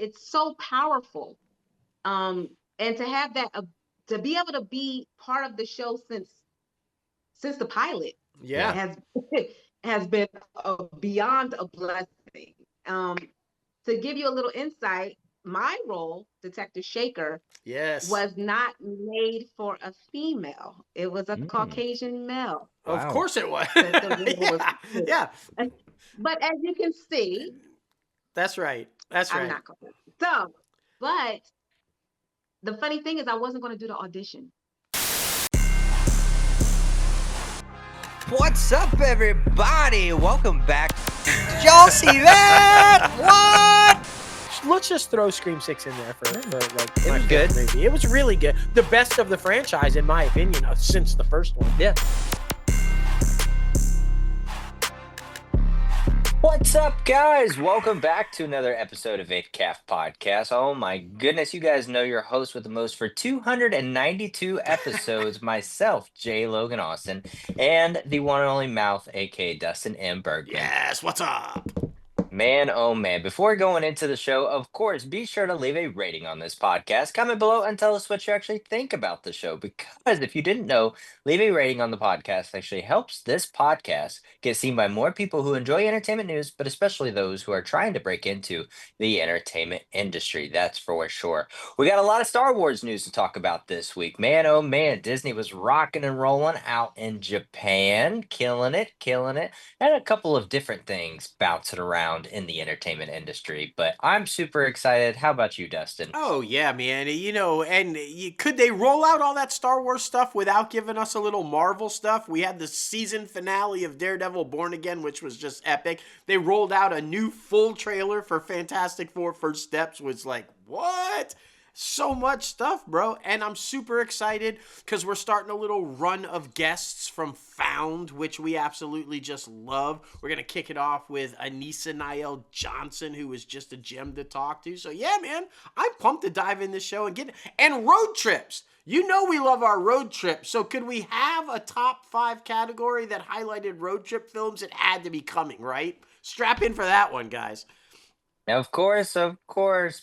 it's so powerful. And to have that, to be able to be part of the show since the pilot Yeah. has has been beyond a blessing. To give you a little insight, my role, Detective Shaker, Yes. was not made for a female. It was a Mm, Caucasian male Of wow. course it was. that the role was Yeah. for. Yeah. But as you can see, That's right. That's I'm right. not Caucasian. So, but the funny thing is, I wasn't going to do the audition. What's up, everybody? Welcome back. Did y'all see that? What? Let's just throw Scream 6 in there for like It my was fifth good. movie. It was really good. The best of the franchise, in my opinion, since the first one. Yeah. What's up, guys? Welcome back to another episode of ITCAFpodcast. Oh my goodness, you guys know your host with the most for 292 episodes, myself, J. Logan Austin, and the one and only Mouth, aka Dustin M. Bergman. Yes. What's up? Man, oh man. Before going into the show, of course, be sure to leave a rating on this podcast. Comment below and tell us what you actually think about the show. Because if you didn't know, leave a rating on the podcast actually helps this podcast get seen by more people who enjoy entertainment news, but especially those who are trying to break into the entertainment industry. That's for sure. We got a lot of Star Wars news to talk about this week. Man, oh man, Disney was rocking and rolling out in Japan, killing it, killing it and a couple of different things bouncing around in the entertainment industry. But I'm super excited. How about you, Dustin? Oh yeah, man. And could they roll out all that Star Wars stuff without giving us a little Marvel stuff? We had the season finale of Daredevil Born Again, which was just epic. They rolled out a new full trailer for Fantastic Four First Steps, which like, what? So much stuff, bro. And I'm super excited because we're starting a little run of guests from Found, which we absolutely just love. We're going to kick it off with Anisa Nyell Johnson, who is just a gem to talk to. So, yeah, man, I'm pumped to dive in this show and and road trips. You know we love our road trips. So, could we have a top 5 category that highlighted road trip films? It had to be coming, right? Strap in for that one, guys. Of course,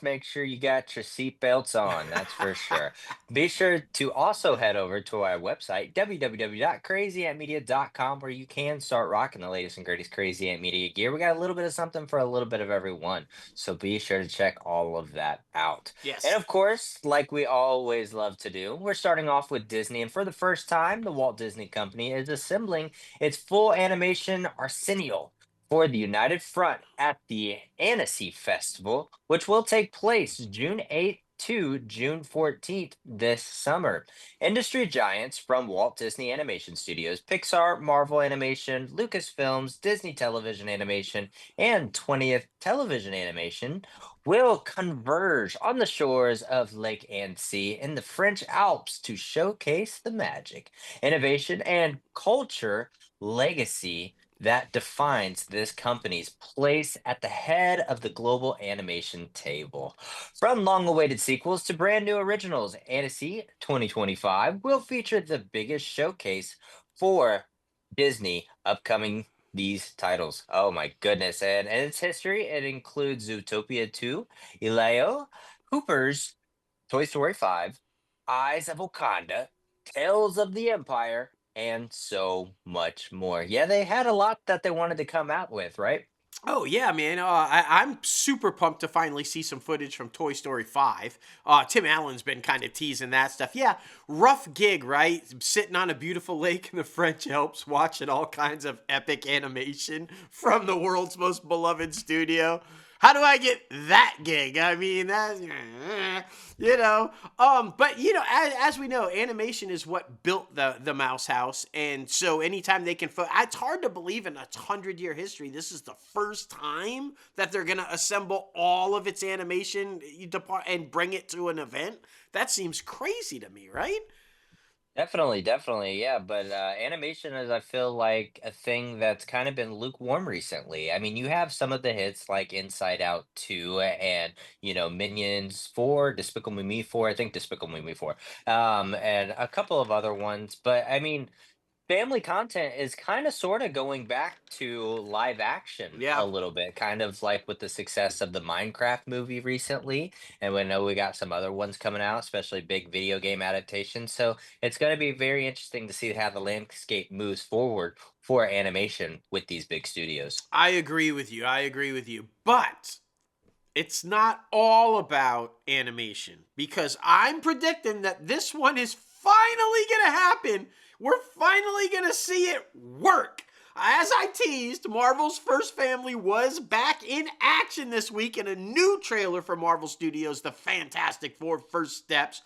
make sure you got your seatbelts on. That's for sure. Be sure to also head over to our website, www.crazyantmedia.com, where you can start rocking the latest and greatest Crazy Ant Media gear. We got a little bit of something for a little bit of everyone. So be sure to check all of that out. And Yes. of course, like we always love to do, we're starting off with Disney. And for the first time, the Walt Disney Company is assembling its full animation arsenal for the United Front at the Annecy Festival, which will take place June 8th to June 14th this summer. Industry giants from Walt Disney Animation Studios, Pixar, Marvel Animation, Lucasfilms, Disney Television Animation, and 20th Television Animation will converge on the shores of Lake Annecy in the French Alps to showcase the magic, innovation, and culture legacy that defines this company's place at the head of the global animation table. From long awaited sequels to brand new originals, Annecy 2025 will feature the biggest showcase for Disney upcoming these titles. Oh my goodness. And in its history, it includes Zootopia 2, Elio, Hooper's Toy Story 5, Eyes of Wakanda, Tales of the Empire, and so much more. Yeah, they had a lot that they wanted to come out with, right? Oh yeah, man! I'm super pumped to finally see some footage from Toy Story 5. Tim Allen's been kind of teasing that stuff. Yeah, rough gig, right? Sitting on a beautiful lake in the French Alps, watching all kinds of epic animation from the world's most beloved studio. How do I get that gig? I mean, that's but as we know, animation is what built the Mouse House, and so anytime they can, it's hard to believe in a 100-year history, this is the first time that they're gonna assemble all of its animation and bring it to an event. That seems crazy to me, right? Definitely, definitely, yeah. But animation is, I feel like, a thing that's kind of been lukewarm recently. I mean, you have some of the hits like Inside Out 2 and, Minions 4, Despicable Me 4, I think Despicable Me 4, and a couple of other ones. But I mean, family content is kind of sort of going back to live action Yeah. a little bit, kind of like with the success of the Minecraft movie recently. And we know we got some other ones coming out, especially big video game adaptations. So it's going to be very interesting to see how the landscape moves forward for animation with these big studios. I agree with you. I agree with you. But it's not all about animation because I'm predicting that this one is finally going to happen. We're finally going to see it work. As I teased, Marvel's first family was back in action this week in a new trailer for Marvel Studios' The Fantastic Four First Steps,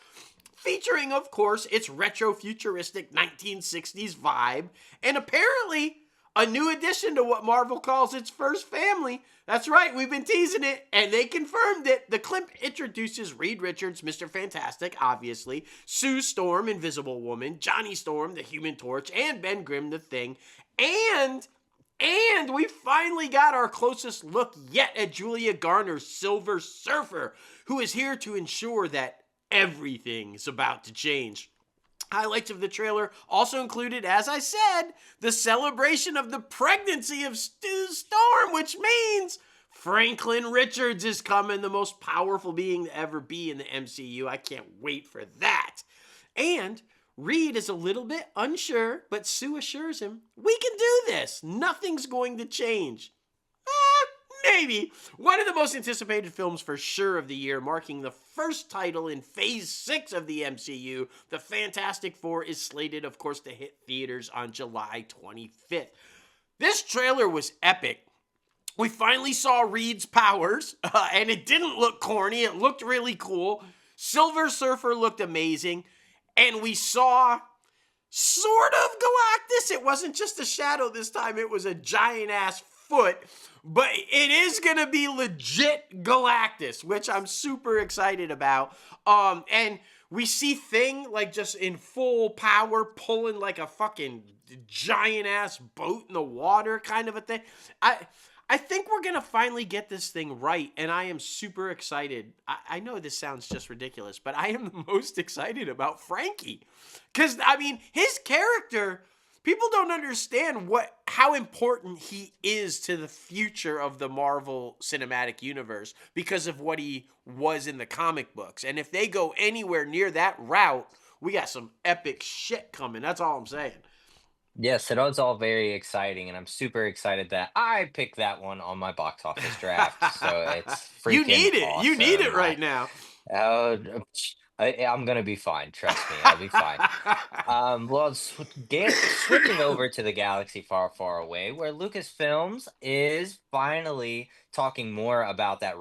featuring, of course, its retro futuristic 1960s vibe, and apparently a new addition to what Marvel calls its first family. That's right, we've been teasing it, and they confirmed it. The clip introduces Reed Richards, Mr. Fantastic, obviously, Sue Storm, Invisible Woman, Johnny Storm, the Human Torch, and Ben Grimm, the Thing, and we finally got our closest look yet at Julia Garner's Silver Surfer, who is here to ensure that everything's about to change. Highlights of the trailer also included, as I said, the celebration of the pregnancy of Stu Storm, which means Franklin Richards is coming, the most powerful being to ever be in the MCU. I can't wait for that. And Reed is a little bit unsure, but Sue assures him, we can do this. Nothing's going to change. Maybe. One of the most anticipated films for sure of the year, marking the first title in Phase 6 of the MCU, The Fantastic Four is slated, of course, to hit theaters on July 25th. This trailer was epic. We finally saw Reed's powers, and it didn't look corny. It looked really cool. Silver Surfer looked amazing, and we saw sort of Galactus. It wasn't just a shadow this time. It was a giant-ass foot. But it is going to be legit Galactus, which I'm super excited about. And we see Thing, like, just in full power, pulling like a fucking giant-ass boat in the water kind of a thing. I think we're going to finally get this thing right, and I am super excited. I know this sounds just ridiculous, but I am the most excited about Frankie. Because, I mean, his character, people don't understand how important he is to the future of the Marvel Cinematic Universe because of what he was in the comic books. And if they go anywhere near that route, we got some epic shit coming. That's all I'm saying. Yes, it was all very exciting, and I'm super excited that I picked that one on my box office draft. So it's You freaking need it. You need it awesome. right now. Uh, I'm gonna be fine. Trust me, I'll be fine. Well, switching over to the galaxy far, far away, where Lucasfilms is finally talking more about that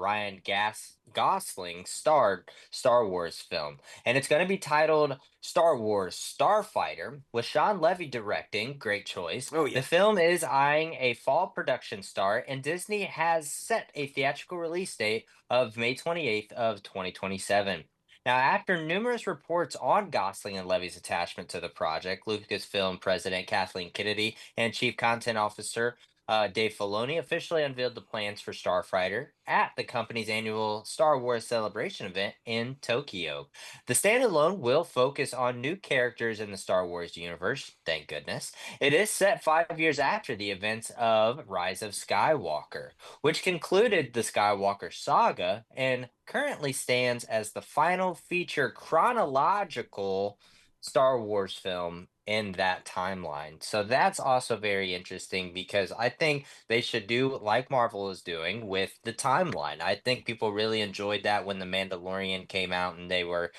Gosling starred Star Wars film, and it's going to be titled Star Wars Starfighter, with Sean Levy directing. Great choice. Oh, yeah. The film is eyeing a fall production start, and Disney has set a theatrical release date of May 28th of 2027. Now, after numerous reports on Gosling and Levy's attachment to the project, Lucasfilm President Kathleen Kennedy and Chief Content Officer Dave Filoni officially unveiled the plans for Starfighter at the company's annual Star Wars celebration event in Tokyo. The standalone will focus on new characters in the Star Wars universe, thank goodness. It is set 5 years after the events of Rise of Skywalker, which concluded the Skywalker saga and currently stands as the final feature chronological Star Wars film in that timeline. So that's also very interesting because I think they should do like Marvel is doing with the timeline. I think people really enjoyed that when The Mandalorian came out and they were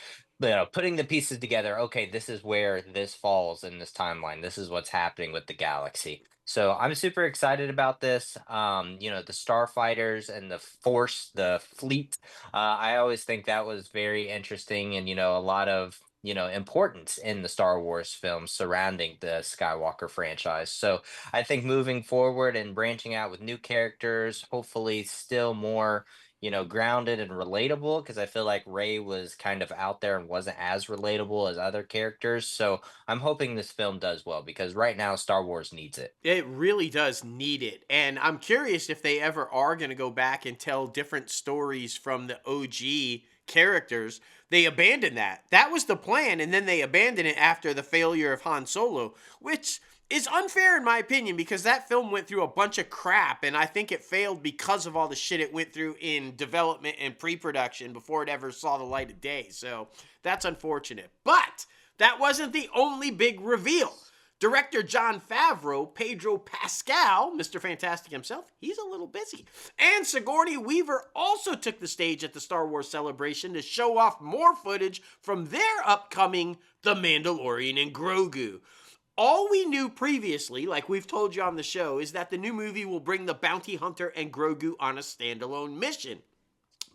putting the pieces together. Okay, this is where this falls in this timeline. This is what's happening with the galaxy. So I'm super excited about this. The starfighters and the force, the fleet. I always think that was very interesting, and a lot of importance in the Star Wars films surrounding the Skywalker franchise. So I think moving forward and branching out with new characters, hopefully still more grounded and relatable, because I feel like Rey was kind of out there and wasn't as relatable as other characters. So I'm hoping this film does well, because right now Star Wars needs it. It really does need it. And I'm curious if they ever are going to go back and tell different stories from the OG characters. They abandoned that. That was the plan. And then they abandoned it after the failure of Han Solo, which is unfair in my opinion, because that film went through a bunch of crap. And I think it failed because of all the shit it went through in development and pre-production before it ever saw the light of day. So that's unfortunate. But that wasn't the only big reveal. Director Jon Favreau, Pedro Pascal, Mr. Fantastic himself, he's a little busy, and Sigourney Weaver also took the stage at the Star Wars celebration to show off more footage from their upcoming The Mandalorian and Grogu. All we knew previously, like we've told you on the show, is that the new movie will bring the bounty hunter and Grogu on a standalone mission.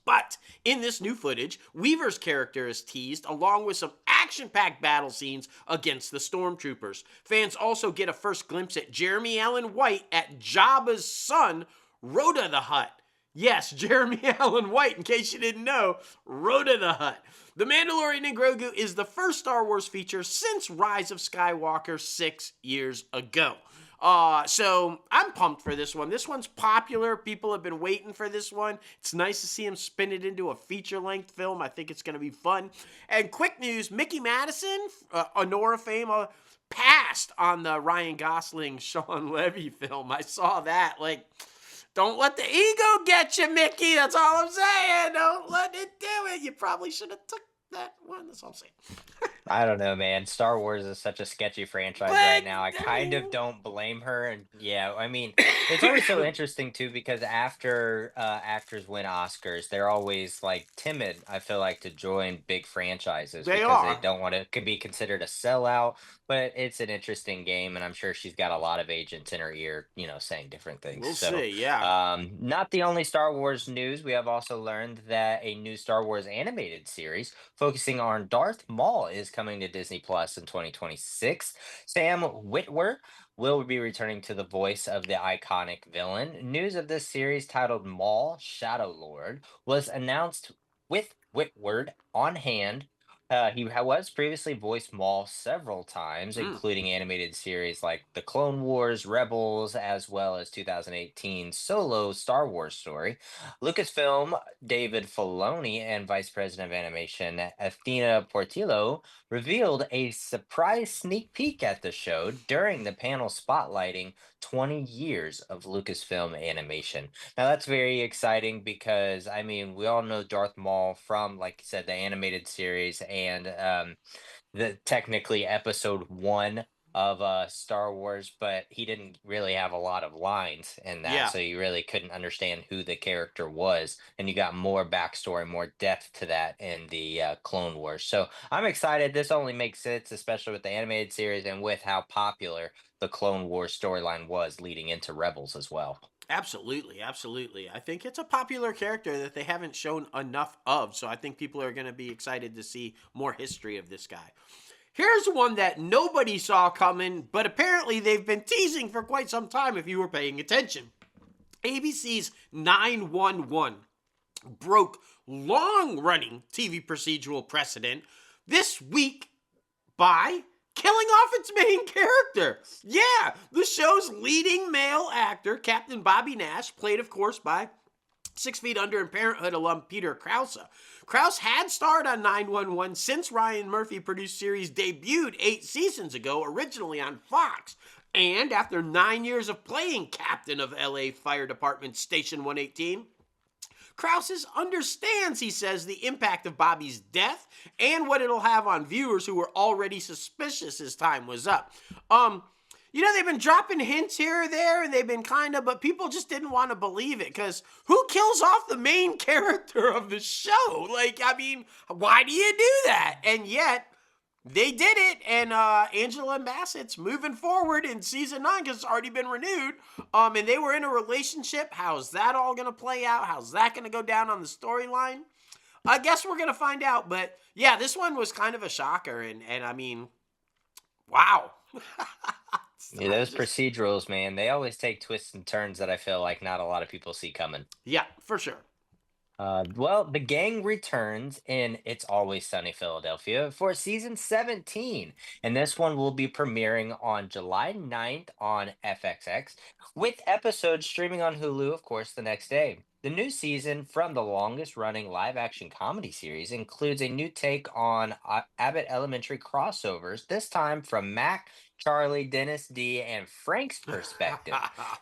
But in this new footage, Weaver's character is teased, along with some action-packed battle scenes against the stormtroopers. Fans also get a first glimpse at Jeremy Allen White at Jabba's son, Rhoda the Hutt. Yes, Jeremy Allen White, in case you didn't know, Rhoda the Hutt. The Mandalorian and Grogu is the first Star Wars feature since Rise of Skywalker 6 years ago. So I'm pumped for this one. This one's popular. People have been waiting for this one. It's nice to see him spin it into a feature-length film. I think it's going to be fun. And quick news, Mickey Madison, Honora fame, passed on the Ryan Gosling, Sean Levy film. I saw that. Like, don't let the ego get you, Mickey. That's all I'm saying. Don't let it do it. You probably should have took that one. That's all I'm saying. I don't know, man. Star Wars is such a sketchy franchise right now. I kind of don't blame her. And yeah, I mean, it's always so interesting too, because after actors win Oscars, they're always like timid, I feel like, to join big franchises They because are. they don't want to could be considered a sellout. But it's an interesting game, and I'm sure she's got a lot of agents in her ear, saying different things. We'll So, see, yeah. not the only Star Wars news. We have also learned that a new Star Wars animated series focusing on Darth Maul is coming to Disney Plus in 2026. Sam Witwer will be returning to the voice of the iconic villain. News of this series, titled Maul Shadow Lord, was announced with Whitward on hand. Was previously voiced Maul several times, Mm. including animated series like The Clone Wars, Rebels, as well as 2018 solo Star Wars story. Lucasfilm, David Filoni, and Vice President of Animation Athena Portillo revealed a surprise sneak peek at the show during the panel spotlighting 20 years of Lucasfilm animation. Now, that's very exciting because, I mean, we all know Darth Maul from, like you said, the animated series and the technically episode one of Star Wars, but he didn't really have a lot of lines in that, Yeah. so you really couldn't understand who the character was, and you got more backstory, more depth to that in the Clone Wars. So I'm excited. This only makes sense, especially with the animated series and with how popular the Clone Wars storyline was leading into Rebels as well. Absolutely, absolutely. I think it's a popular character that they haven't shown enough of, so I think people are going to be excited to see more history of this guy. Here's one that nobody saw coming, but apparently they've been teasing for quite some time if you were paying attention. ABC's 911 broke long-running TV procedural precedent this week by killing off its main character. Yeah, the show's leading male actor, Captain Bobby Nash, played, of course, by 6 Feet Under and Parenthood alum Peter Krause. Krause had starred on 911 since Ryan Murphy produced series debuted 8 seasons ago, originally on Fox. And after 9 years of playing captain of LA Fire Department Station 118, Krause understands, he says, the impact of Bobby's death and what it'll have on viewers who were already suspicious his time was up. They've been dropping hints here or there, and they've been but people just didn't want to believe it, because who kills off the main character of the show? Why do you do that? And yet, they did it, and Angela Bassett's moving forward in season 9 because it's already been renewed, and they were in a relationship. How's that all going to play out? How's that going to go down on the storyline? I guess we're going to find out, but yeah, this one was kind of a shocker, and wow. Yeah, those procedurals, man, they always take twists and turns that I feel like not a lot of people see coming. Yeah, for sure. Well, the gang returns in It's Always Sunny Philadelphia for season 17, and this one will be premiering on July 9th on FXX, with episodes streaming on Hulu, of course, the next day. The new season from the longest running live action comedy series includes a new take on Abbott Elementary crossovers, this time from Mac, Charlie, Dennis D, and Frank's perspective.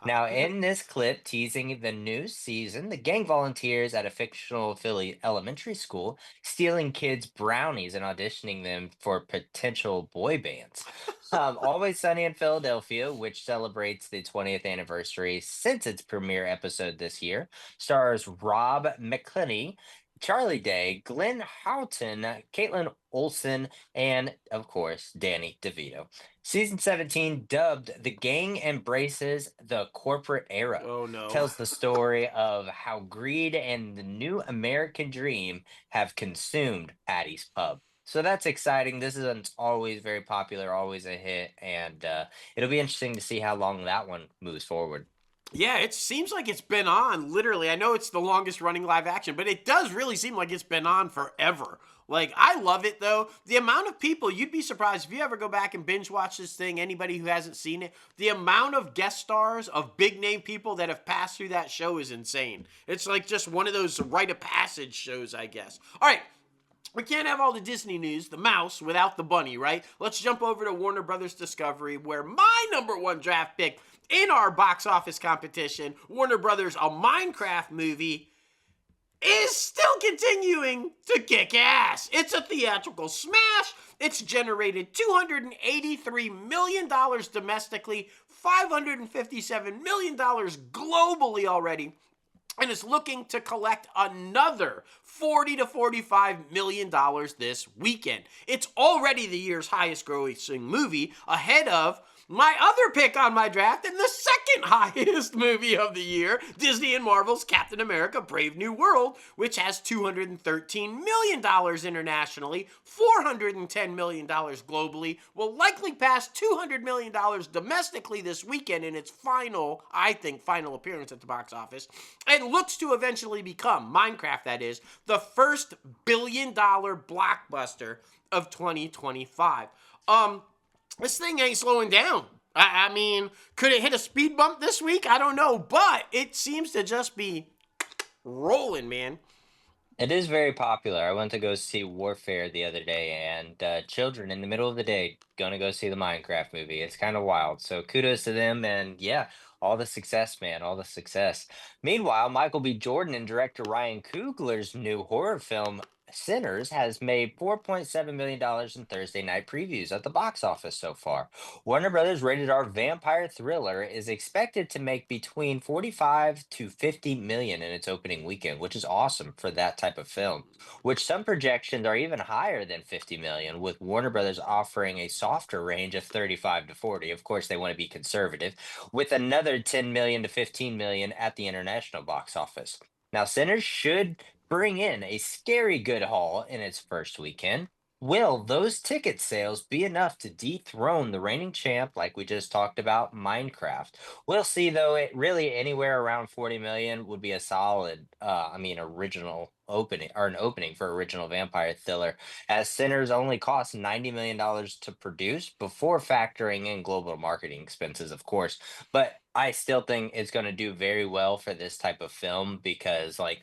Now, in this clip teasing the new season, the gang volunteers at a fictional Philly elementary school, stealing kids' brownies and auditioning them for potential boy bands. Always Sunny in Philadelphia, which celebrates the 20th anniversary since its premiere episode this year, stars Rob McClenney, Charlie Day, Glenn Houghton, Caitlin Olsen, and of course, Danny DeVito. Season 17, dubbed The Gang Embraces the Corporate Era, Oh no. tells the story of how greed and the new American dream have consumed Patty's Pub. So that's exciting. This is always very popular, always a hit, and it'll be interesting to see how long that one moves forward. Yeah, it seems like it's been on literally. I know it's the longest running live action, but it does really seem like it's been on forever. Like, I love it though. The amount of people, you'd be surprised if you ever go back and binge watch this thing, anybody who hasn't seen it, the amount of guest stars of big name people that have passed through that show is insane. It's like just one of those rite of passage shows, I guess. All right. We can't have all the Disney news, the mouse, without the bunny, right? Let's jump over to Warner Brothers Discovery, where my number one draft pick in our box office competition, Warner Brothers, a Minecraft movie, is still continuing to kick ass. It's a theatrical smash. It's generated $283 million domestically, $557 million globally already, and is looking to collect another $40 to $45 million this weekend. It's already the year's highest grossing movie, ahead of my other pick on my draft and the second highest movie of the year, Disney and Marvel's Captain America Brave New World, which has $213 million internationally, $410 million globally, will likely pass $200 million domestically this weekend in its final appearance at the box office, and looks to eventually become, Minecraft that is, the first billion-dollar blockbuster of 2025. This thing ain't slowing down. I mean, could it hit a speed bump this week? I don't know, but it seems to just be rolling, man. It is very popular. I went to go see Warfare the other day, and children in the middle of the day gonna go see the Minecraft movie. It's kind of wild. So kudos to them, and yeah, all the success, man, all the success. Meanwhile, Michael B. Jordan and director Ryan Coogler's new horror film Sinners has made $4.7 million in Thursday night previews at the box office so far. Warner Brothers' rated R vampire thriller is expected to make between 45 to 50 million in its opening weekend, which is awesome for that type of film, which some projections are even higher than 50 million, with Warner Brothers offering a softer range of 35 to 40. Of course, they want to be conservative, with another 10 million to 15 million at the international box office. Now, Sinners should bring in a scary good haul in its first weekend. Will those ticket sales be enough to dethrone the reigning champ, like we just talked about, Minecraft? We'll see, though. It really anywhere around 40 million would be a solid, original opening, or an opening for original vampire thriller, as Sinners only cost $90 million to produce before factoring in global marketing expenses, of course. But I still think it's going to do very well for this type of film because, like,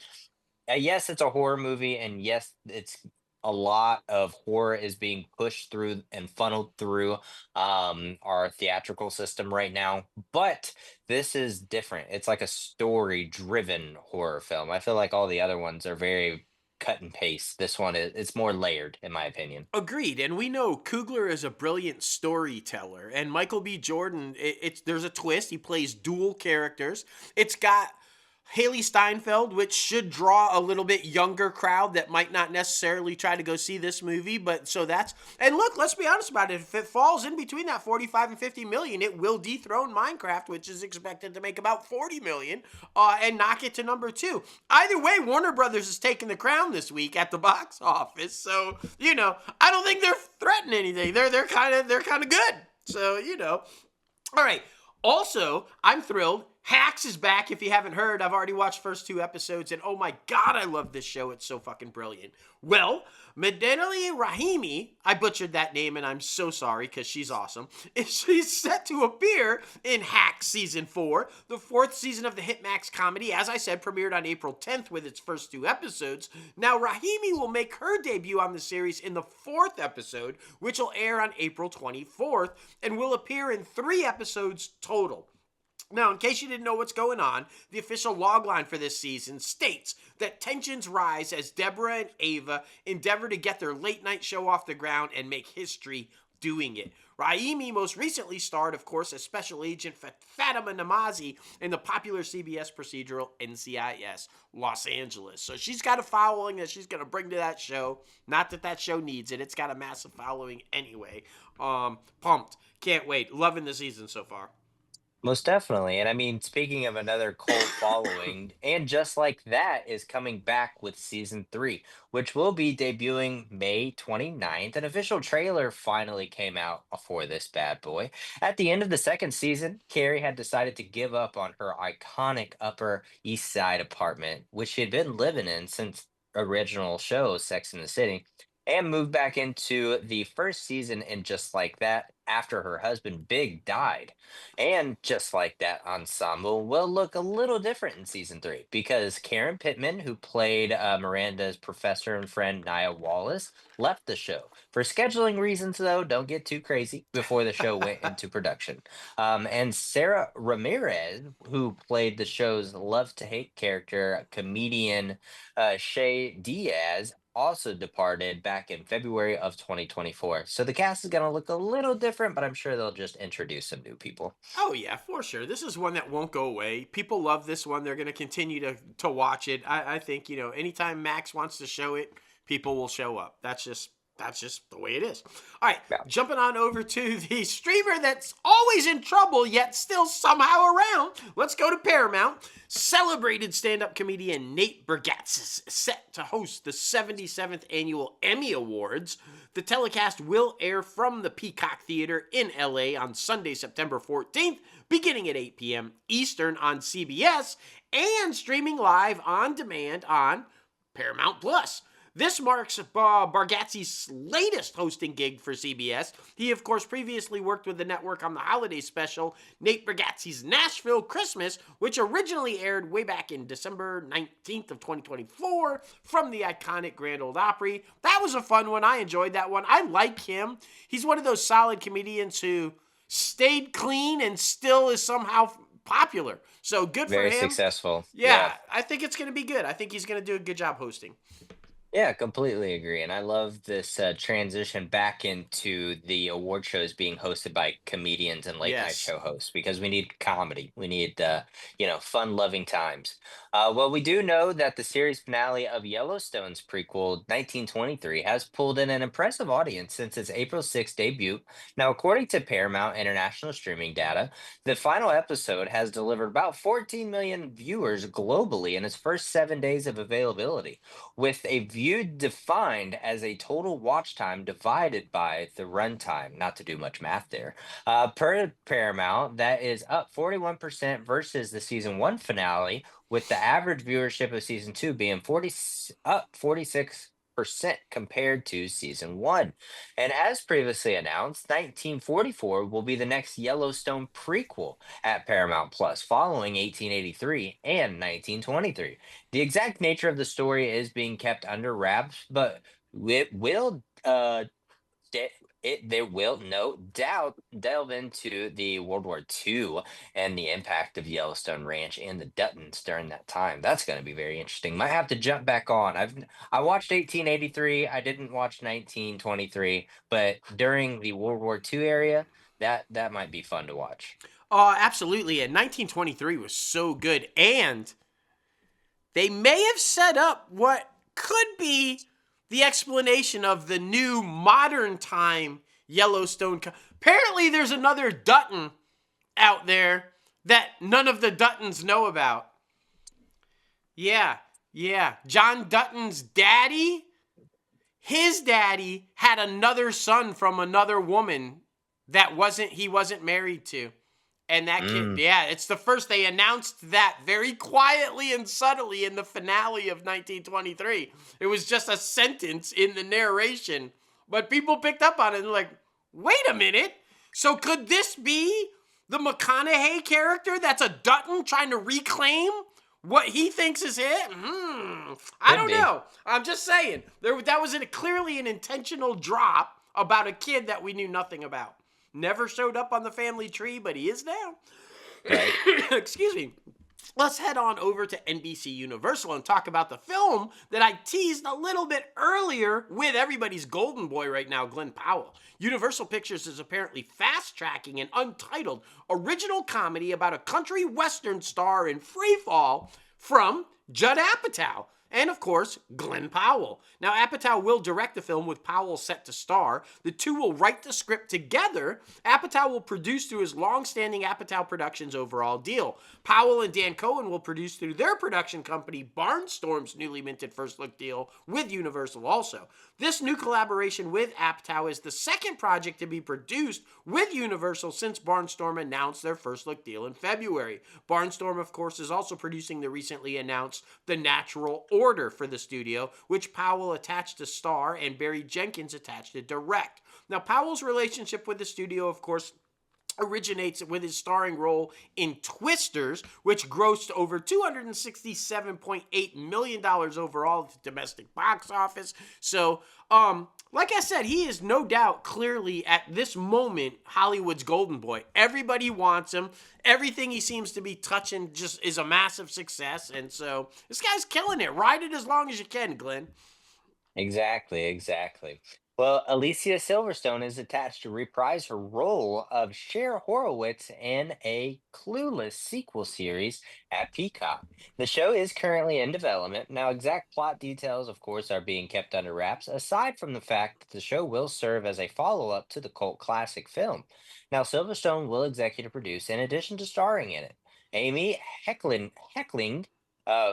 yes, it's a horror movie, and yes, it's a lot of horror is being pushed through and funneled through our theatrical system right now. But this is different. It's like a story-driven horror film. I feel like all the other ones are very cut and paste. This one is it's more layered, in my opinion. Agreed, and we know Coogler is a brilliant storyteller, and Michael B. Jordan, there's a twist. He plays dual characters. It's got Haley Steinfeld, which should draw a little bit younger crowd that might not necessarily try to go see this movie, but so that's, and look, let's be honest about it, if it falls in between that 45 and 50 million, it will dethrone Minecraft, which is expected to make about 40 million, and knock it to number 2. Either way, Warner Brothers is taking the crown this week at the box office, so, I don't think they're threatening anything. They're kind of good, so, all right. Also, I'm thrilled. Hacks is back. If you haven't heard, I've already watched first 2 episodes, and oh my god, I love this show. It's so fucking brilliant. Well, Medinali Rahimi, I butchered that name, and I'm so sorry because she's awesome. She's set to appear in Hacks Season 4, the 4th season of the Hitmax comedy. As I said, premiered on April 10th with its first 2 episodes. Now, Rahimi will make her debut on the series in the 4th episode, which will air on April 24th, and will appear in 3 episodes total. Now, in case you didn't know what's going on, the official logline for this season states that tensions rise as Deborah and Ava endeavor to get their late-night show off the ground and make history doing it. Rahimi most recently starred, of course, as Special Agent Fatima Namazi in the popular CBS procedural NCIS Los Angeles. So she's got a following that she's going to bring to that show. Not that that show needs it. It's got a massive following anyway. Pumped. Can't wait. Loving the season so far. Most definitely. And I mean, speaking of another cult following, and just like that is coming back with season 3, which will be debuting May 29th. An official trailer finally came out for this bad boy. At the end of the 2nd season, Carrie had decided to give up on her iconic Upper East Side apartment, which she had been living in since original show Sex in the City, and moved back into the 1st season in Just Like That after her husband Big died. And Just Like That ensemble will look a little different in season 3 because Karen Pittman, who played Miranda's professor and friend Nia Wallace, left the show. For scheduling reasons, though, don't get too crazy before the show went into production. And Sarah Ramirez, who played the show's love to hate character, comedian Shay Diaz, also departed back in February of 2024. So the cast is going to look a little different, but I'm sure they'll just introduce some new people. Oh yeah, for sure. This is one that won't go away. People love this one. They're going to continue to watch it. I think, anytime Max wants to show it, people will show up. That's just the way it is. All right, Yeah. Jumping on over to the streamer that's always in trouble yet still somehow around. Let's go to Paramount. Celebrated stand-up comedian Nate Bargatze is set to host the 77th annual Emmy Awards. The telecast will air from the Peacock Theater in LA on Sunday, September 14th, beginning at 8 p.m. Eastern on CBS and streaming live on demand on Paramount Plus. This marks Bargatze's latest hosting gig for CBS. He, of course, previously worked with the network on the holiday special, Nate Bargatze's Nashville Christmas, which originally aired way back in December 19th of 2024 from the iconic Grand Ole Opry. That was a fun one. I enjoyed that one. I like him. He's one of those solid comedians who stayed clean and still is somehow popular. So good for him. Very successful. Yeah, I think it's going to be good. I think he's going to do a good job hosting. Yeah, completely agree. And I love this transition back into the award shows being hosted by comedians and late night Yes. show hosts because we need comedy. We need, fun loving times. Well, we do know that the series finale of Yellowstone's prequel, 1923, has pulled in an impressive audience since its April 6th debut. Now, according to Paramount International streaming data, the final episode has delivered about 14 million viewers globally in its first 7 days of availability, with a view defined as a total watch time divided by the runtime. Not to do much math there. Per Paramount, that is up 41% versus the season 1 finale, with the average viewership of season 2 being 46% compared to season 1. And as previously announced, 1944 will be the next Yellowstone prequel at Paramount Plus, following 1883 and 1923. The exact nature of the story is being kept under wraps, but it will they will no doubt delve into the World War II and the impact of Yellowstone Ranch and the Duttons during that time. That's going to be very interesting. Might have to jump back on. I watched 1883. I didn't watch 1923, but during the World War II area, that might be fun to watch. Absolutely. And 1923 was so good. And they may have set up what could be the explanation of the new modern time Yellowstone. Apparently, there's another Dutton out there that none of the Duttons know about. Yeah. John Dutton's daddy, his daddy had another son from another woman that he wasn't married to. And that kid, Mm, yeah, it's the first they announced that very quietly and subtly in the finale of 1923. It was just a sentence in the narration, but people picked up on it and like, wait a minute. So could this be the McConaughey character that's a Dutton trying to reclaim what he thinks is it? I could don't be. know. I'm just saying. That was clearly an intentional drop about a kid that we knew nothing about. Never showed up on the family tree, but he is now. Right. Excuse me. Let's head on over to NBC Universal and talk about the film that I teased a little bit earlier with everybody's golden boy right now, Glen Powell. Universal Pictures is apparently fast-tracking an untitled original comedy about a country western star in free fall from Judd Apatow. And of course, Glen Powell. Now, Apatow will direct the film with Powell set to star. The two will write the script together. Apatow will produce through his long-standing Apatow Productions overall deal. Powell and Dan Cohen will produce through their production company Barnstorm's newly minted first look deal with Universal also. This new collaboration with Apatow is the second project to be produced with Universal since Barnstorm announced their first look deal in February. Barnstorm, of course, is also producing the recently announced The Natural Order for the studio, which Powell attached to star and Barry Jenkins attached to direct. Now, Powell's relationship with the studio, of course, originates with his starring role in Twisters, which grossed over $267.8 million overall at the domestic box office. So, like I said, he is no doubt clearly at this moment Hollywood's golden boy. Everybody wants him. Everything he seems to be touching just is a massive success. And so this guy's killing it. Ride it as long as you can, Glenn. Exactly, exactly. Well, Alicia Silverstone is attached to reprise her role of Cher Horowitz in a Clueless sequel series at Peacock. The show is currently in development. Now, exact plot details, of course, are being kept under wraps, aside from the fact that the show will serve as a follow-up to the cult classic film. Now, Silverstone will executive produce in addition to starring in it. Amy Heckling,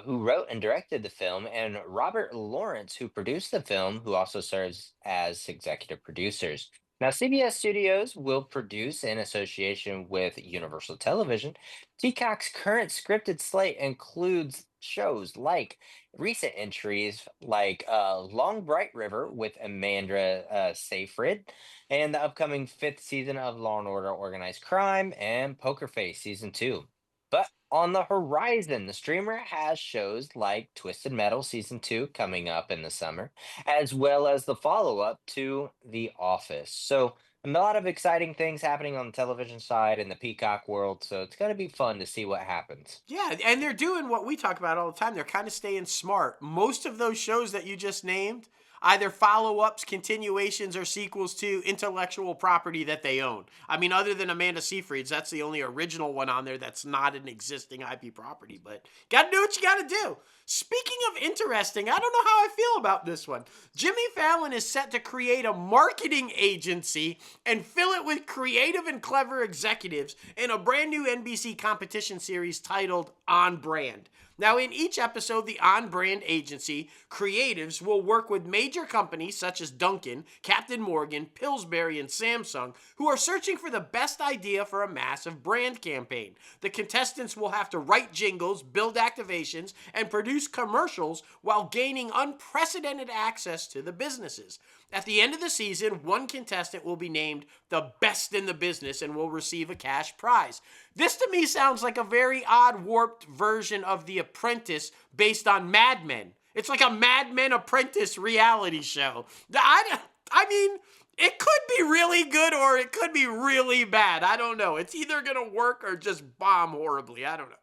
who wrote and directed the film, and Robert Lawrence, who produced the film, who also serves as executive producers. Now, CBS Studios will produce in association with Universal Television. Peacock's current scripted slate includes shows like recent entries like Long Bright River with Amanda Seyfried, and the upcoming fifth season of Law and Order Organized Crime, and Poker Face Season 2. But on the horizon, the streamer has shows like Twisted Metal Season 2 coming up in the summer, as well as the follow up to The Office. So, a lot of exciting things happening on the television side in the Peacock world. So, it's going to be fun to see what happens. Yeah, and they're doing what we talk about all the time. They're kind of staying smart. Most of those shows that you just named, either follow-ups, continuations, or sequels to intellectual property that they own. I mean, other than Amanda Seyfried's, that's the only original one on there that's not an existing IP property. But gotta do what you gotta do. Speaking of interesting, I don't know how I feel about this one. Jimmy Fallon is set to create a marketing agency and fill it with creative and clever executives in a brand new NBC competition series titled On Brand. Now, in each episode, the On Brand agency creatives will work with major companies such as Dunkin', Captain Morgan, Pillsbury, and Samsung, who are searching for the best idea for a massive brand campaign. The contestants will have to write jingles, build activations, and produce commercials while gaining unprecedented access to the businesses. At the end of the season, one contestant will be named the best in the business and will receive a cash prize. This to me sounds like a very odd, warped version of The Apprentice based on Mad Men. It's like a Mad Men Apprentice reality show. I mean, it could be really good or it could be really bad. I don't know. It's either going to work or just bomb horribly. I don't know.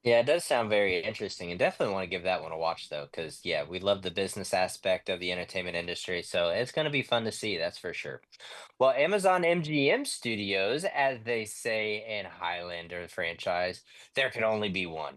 Yeah, it does sound very interesting, and definitely want to give that one a watch though, because yeah, we love the business aspect of the entertainment industry, so it's going to be fun to see, that's for sure. Well, Amazon MGM Studios, as they say in Highlander franchise, there can only be one.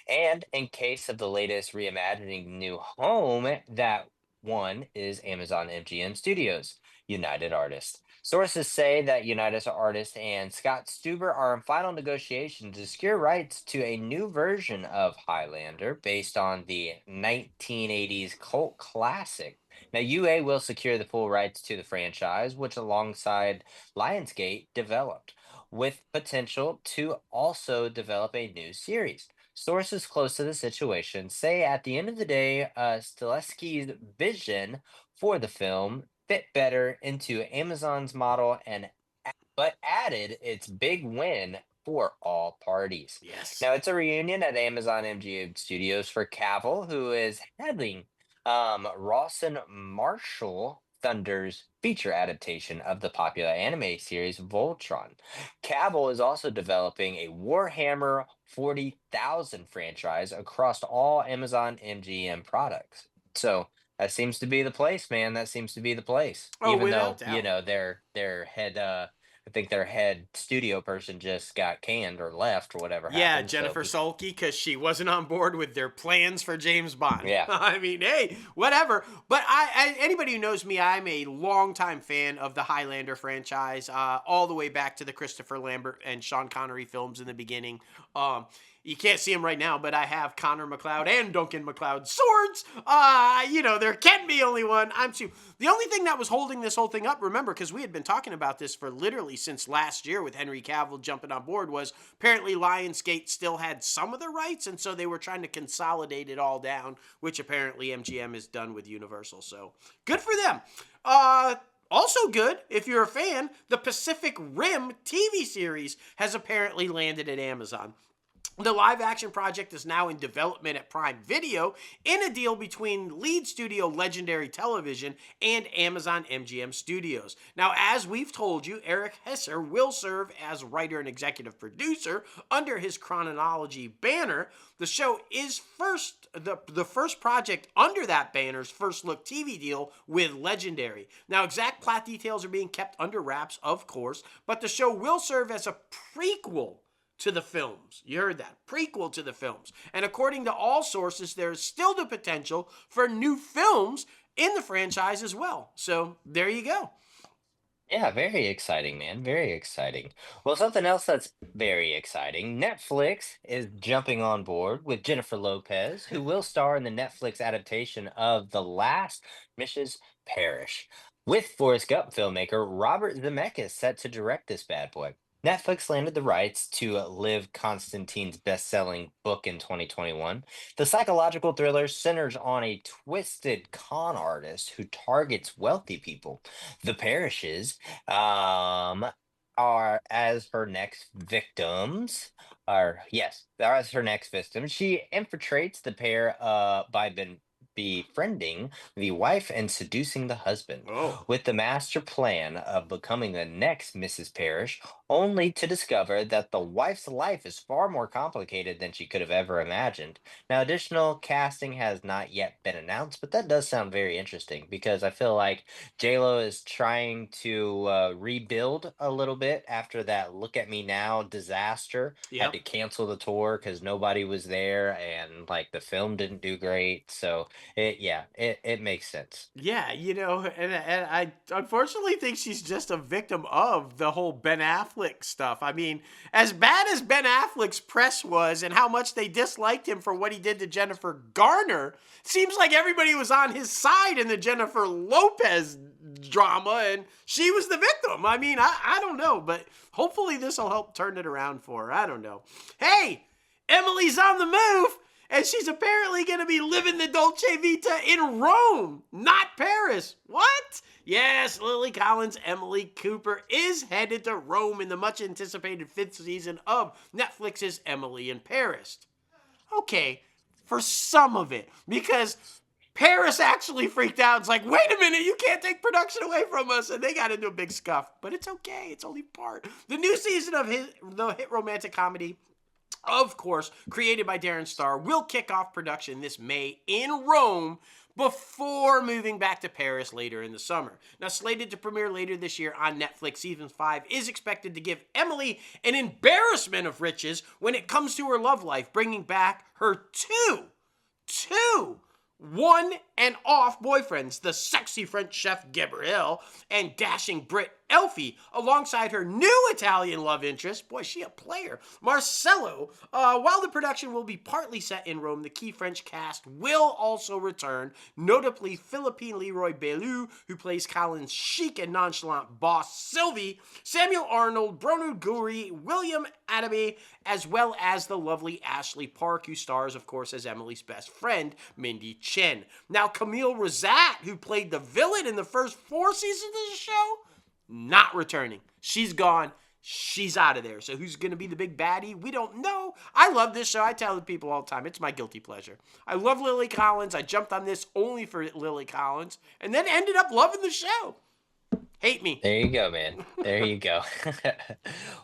And in case of the latest reimagining New Home, that one is Amazon MGM Studios, United Artists. Sources say that United Artists and Scott Stuber are in final negotiations to secure rights to a new version of Highlander based on the 1980s cult classic. Now, UA will secure the full rights to the franchise, which alongside Lionsgate developed. with potential to also develop a new series. Sources close to the situation say at the end of the day, Stileski's vision for the film fit better into Amazon's model and but added its big win for all parties. Yes. Now it's a reunion at Amazon MGM Studios for Cavill, who is heading Rawson Marshall Thunder's feature adaptation of the popular anime series Voltron. Cavill is also developing a Warhammer 40,000 franchise across all Amazon MGM products. So that seems to be the place, man. That seems to be the place. Oh, Even without though, doubt. their head I think their head studio person just got canned or left or whatever Yeah, happened. So Jennifer Sulky, because she wasn't on board with their plans for James Bond. yeah. I mean, hey, whatever. But anybody who knows me, I'm a longtime fan of the Highlander franchise, all the way back to the Christopher Lambert and Sean Connery films in the beginning. You can't see them right now, but I have Connor McLeod and Duncan McLeod swords. There can be only one. I'm two. The only thing that was holding this whole thing up, remember, because we had been talking about this for literally since last year with Henry Cavill jumping on board, was apparently Lionsgate still had some of the rights, and so they were trying to consolidate it all down, which apparently MGM has done with Universal. So good for them. Also good, if you're a fan, the Pacific Rim TV series has apparently landed at Amazon. The live-action project is now in development at Prime Video in a deal between lead studio Legendary Television and Amazon MGM Studios. Now, as we've told you, Eric Hesser will serve as writer and executive producer under his Chronology banner. The show is the first project under that banner's first look TV deal with Legendary. Now, exact plot details are being kept under wraps, of course, but the show will serve as a prequel to the films. You heard that. Prequel to the films. And according to all sources, there is still the potential for new films in the franchise as well. So there you go. Yeah, very exciting, man. Very exciting. Well, something else that's very exciting. Netflix is jumping on board with Jennifer Lopez, who will star in the Netflix adaptation of The Last Mrs. Parrish. With Forrest Gump filmmaker Robert Zemeckis set to direct this bad boy. Netflix landed the rights to Liv Constantine's best-selling book in 2021. The psychological thriller centers on a twisted con artist who targets wealthy people. The Parishes um, are as her next victims. Are yes, are as her next victims. She infiltrates the pair by befriending the wife and seducing the husband, Oh. with the master plan of becoming the next Mrs. Parrish, only to discover that the wife's life is far more complicated than she could have ever imagined. Now, additional casting has not yet been announced, but that does sound very interesting because I feel like JLo is trying to rebuild a little bit after that "Look at Me Now" disaster. Had Yep. to cancel the tour because nobody was there, and like the film didn't do great. So it makes sense. Yeah, and I unfortunately think she's just a victim of the whole Ben Affleck stuff. I mean, as bad as Ben Affleck's press was and how much they disliked him for what he did to Jennifer Garner, seems like everybody was on his side in the Jennifer Lopez drama, and she was the victim. I mean, I don't know, but hopefully this will help turn it around for her. I don't know. Hey, Emily's on the move! And she's apparently going to be living the Dolce Vita in Rome, not Paris. What? Yes, Lily Collins' Emily Cooper is headed to Rome in the much anticipated 5th season of Netflix's Emily in Paris. Okay, for some of it, because Paris actually freaked out. It's like, wait a minute, you can't take production away from us. And they got into a big scuff. But it's okay, it's only part. The new season of the hit romantic comedy, of course, created by Darren Star, will kick off production this May in Rome before moving back to Paris later in the summer. Now, slated to premiere later this year on Netflix, season 5 is expected to give Emily an embarrassment of riches when it comes to her love life, bringing back her two one and off boyfriends, the sexy French chef Gabrielle and dashing Brit Elfie, alongside her new Italian love interest, boy, she a player, Marcello. While the production will be partly set in Rome, the key French cast will also return, notably Philippine Leroy Bellew, who plays Colin's chic and nonchalant boss Sylvie, Samuel Arnold, Bruno Guri, William Adaby, as well as the lovely Ashley Park, who stars, of course, as Emily's best friend, Mindy Chen. Now, Camille Rosat, who played the villain in the first 4 seasons of the show, not returning. She's gone. She's out of there. So who's going to be the big baddie? We don't know. I love this show. I tell the people all the time. It's my guilty pleasure. I love Lily Collins. I jumped on this only for Lily Collins and then ended up loving the show. Hate me. There you go, man. There you go.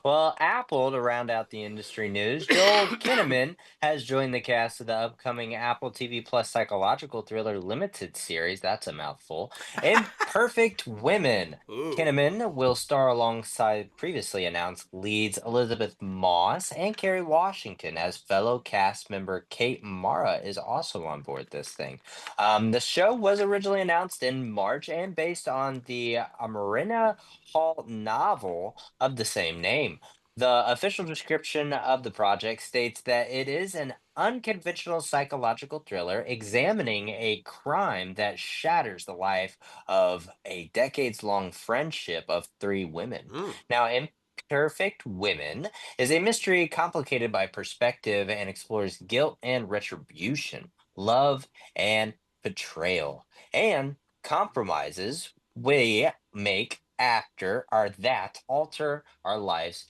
Well, Apple, to round out the industry news, Joel Kinnaman has joined the cast of the upcoming Apple TV Plus psychological thriller limited series. That's a mouthful. Imperfect Women. Ooh. Kinnaman will star alongside previously announced leads Elizabeth Moss and Kerry Washington, as fellow cast member Kate Mara is also on board this thing. The show was originally announced in March and based on the Marina Hall novel of the same name. The official description of the project states that it is an unconventional psychological thriller examining a crime that shatters the life of a decades-long friendship of 3 women. Now, Imperfect Women is a mystery complicated by perspective and explores guilt and retribution, love and betrayal, and compromises we make after or that alter our lives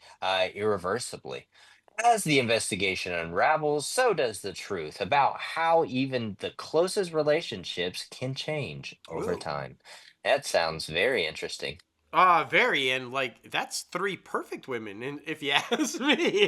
irreversibly. As the investigation unravels, so does the truth about how even the closest relationships can change over Ooh. time. That sounds very interesting. Very, and like that's 3 perfect women, and if you ask me,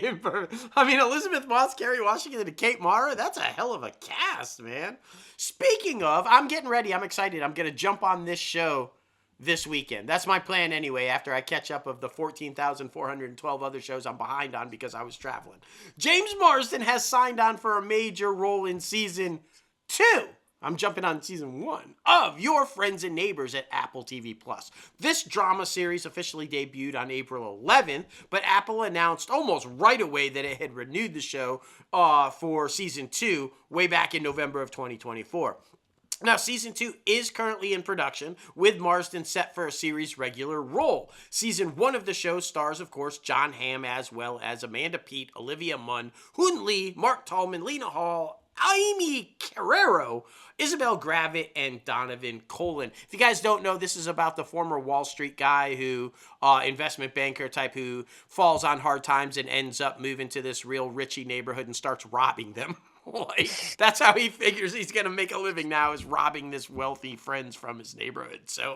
I mean Elizabeth Moss, Kerry Washington, and Kate Mara, that's a hell of a cast, man. Speaking of, I'm getting ready. I'm excited. I'm gonna jump on this show this weekend. That's my plan anyway, after I catch up of the 14,412 other shows I'm behind on because I was traveling. James Marsden has signed on for a major role in season 2. I'm jumping on season 1 of Your Friends and Neighbors at Apple TV+. This drama series officially debuted on April 11th, but Apple announced almost right away that it had renewed the show for season 2 way back in November of 2024. Now, season 2 is currently in production, with Marsden set for a series regular role. Season 1 of the show stars, of course, John Hamm, as well as Amanda Peet, Olivia Munn, Hoon Lee, Mark Tallman, Lena Hall, Amy Carrero, Isabel Gravitt, and Donovan Colin. If you guys don't know, this is about the former Wall Street guy who, investment banker type, who falls on hard times and ends up moving to this real richy neighborhood and starts robbing them. Like, that's how he figures he's going to make a living now, is robbing this wealthy friends from his neighborhood. So,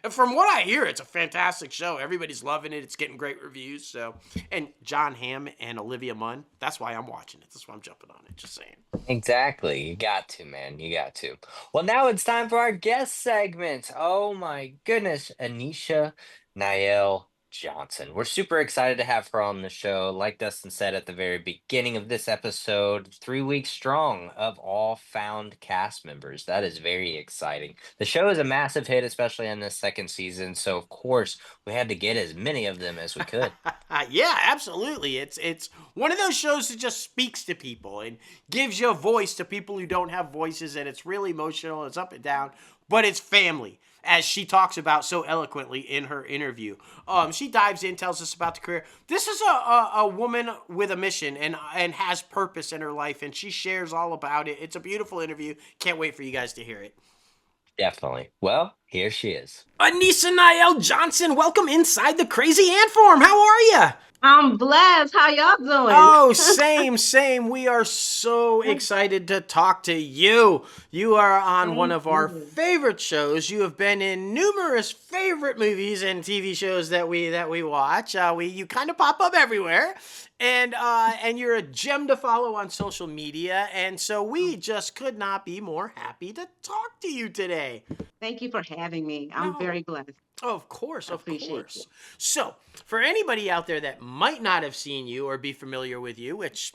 and from what I hear, it's a fantastic show. Everybody's loving it. It's getting great reviews. So, and John Hamm and Olivia Munn, that's why I'm watching it. That's why I'm jumping on it. Just saying. Exactly. You got to, man. You got to. Well, now it's time for our guest segment. Oh my goodness. Anisha Nyell Johnson. We're super excited to have her on the show. Like Dustin said at the very beginning of this episode, 3 weeks strong of all found cast members. That is very exciting. The show is a massive hit, especially in this 2nd season. So, of course, we had to get as many of them as we could. Yeah, absolutely. It's one of those shows that just speaks to people and gives you a voice to people who don't have voices, and it's really emotional. It's up and down, but it's family, as she talks about so eloquently in her interview. She dives in, tells us about the career. This is a woman with a mission and has purpose in her life, and she shares all about it. It's a beautiful interview. Can't wait for you guys to hear it. Definitely. Well, here she is. Anisa Nyell Johnson, welcome inside the Crazy Ant Farm. How are you? I'm blessed. How y'all doing? Oh, same. We are so excited to talk to you. You are on one of our favorite shows. You have been in numerous favorite movies and TV shows that we watch. You kind of pop up everywhere, and you're a gem to follow on social media. And so we just could not be more happy to talk to you today. Thank you for having me. I'm very blessed. Of course. Appreciate it. So, for anybody out there that might not have seen you or be familiar with you, which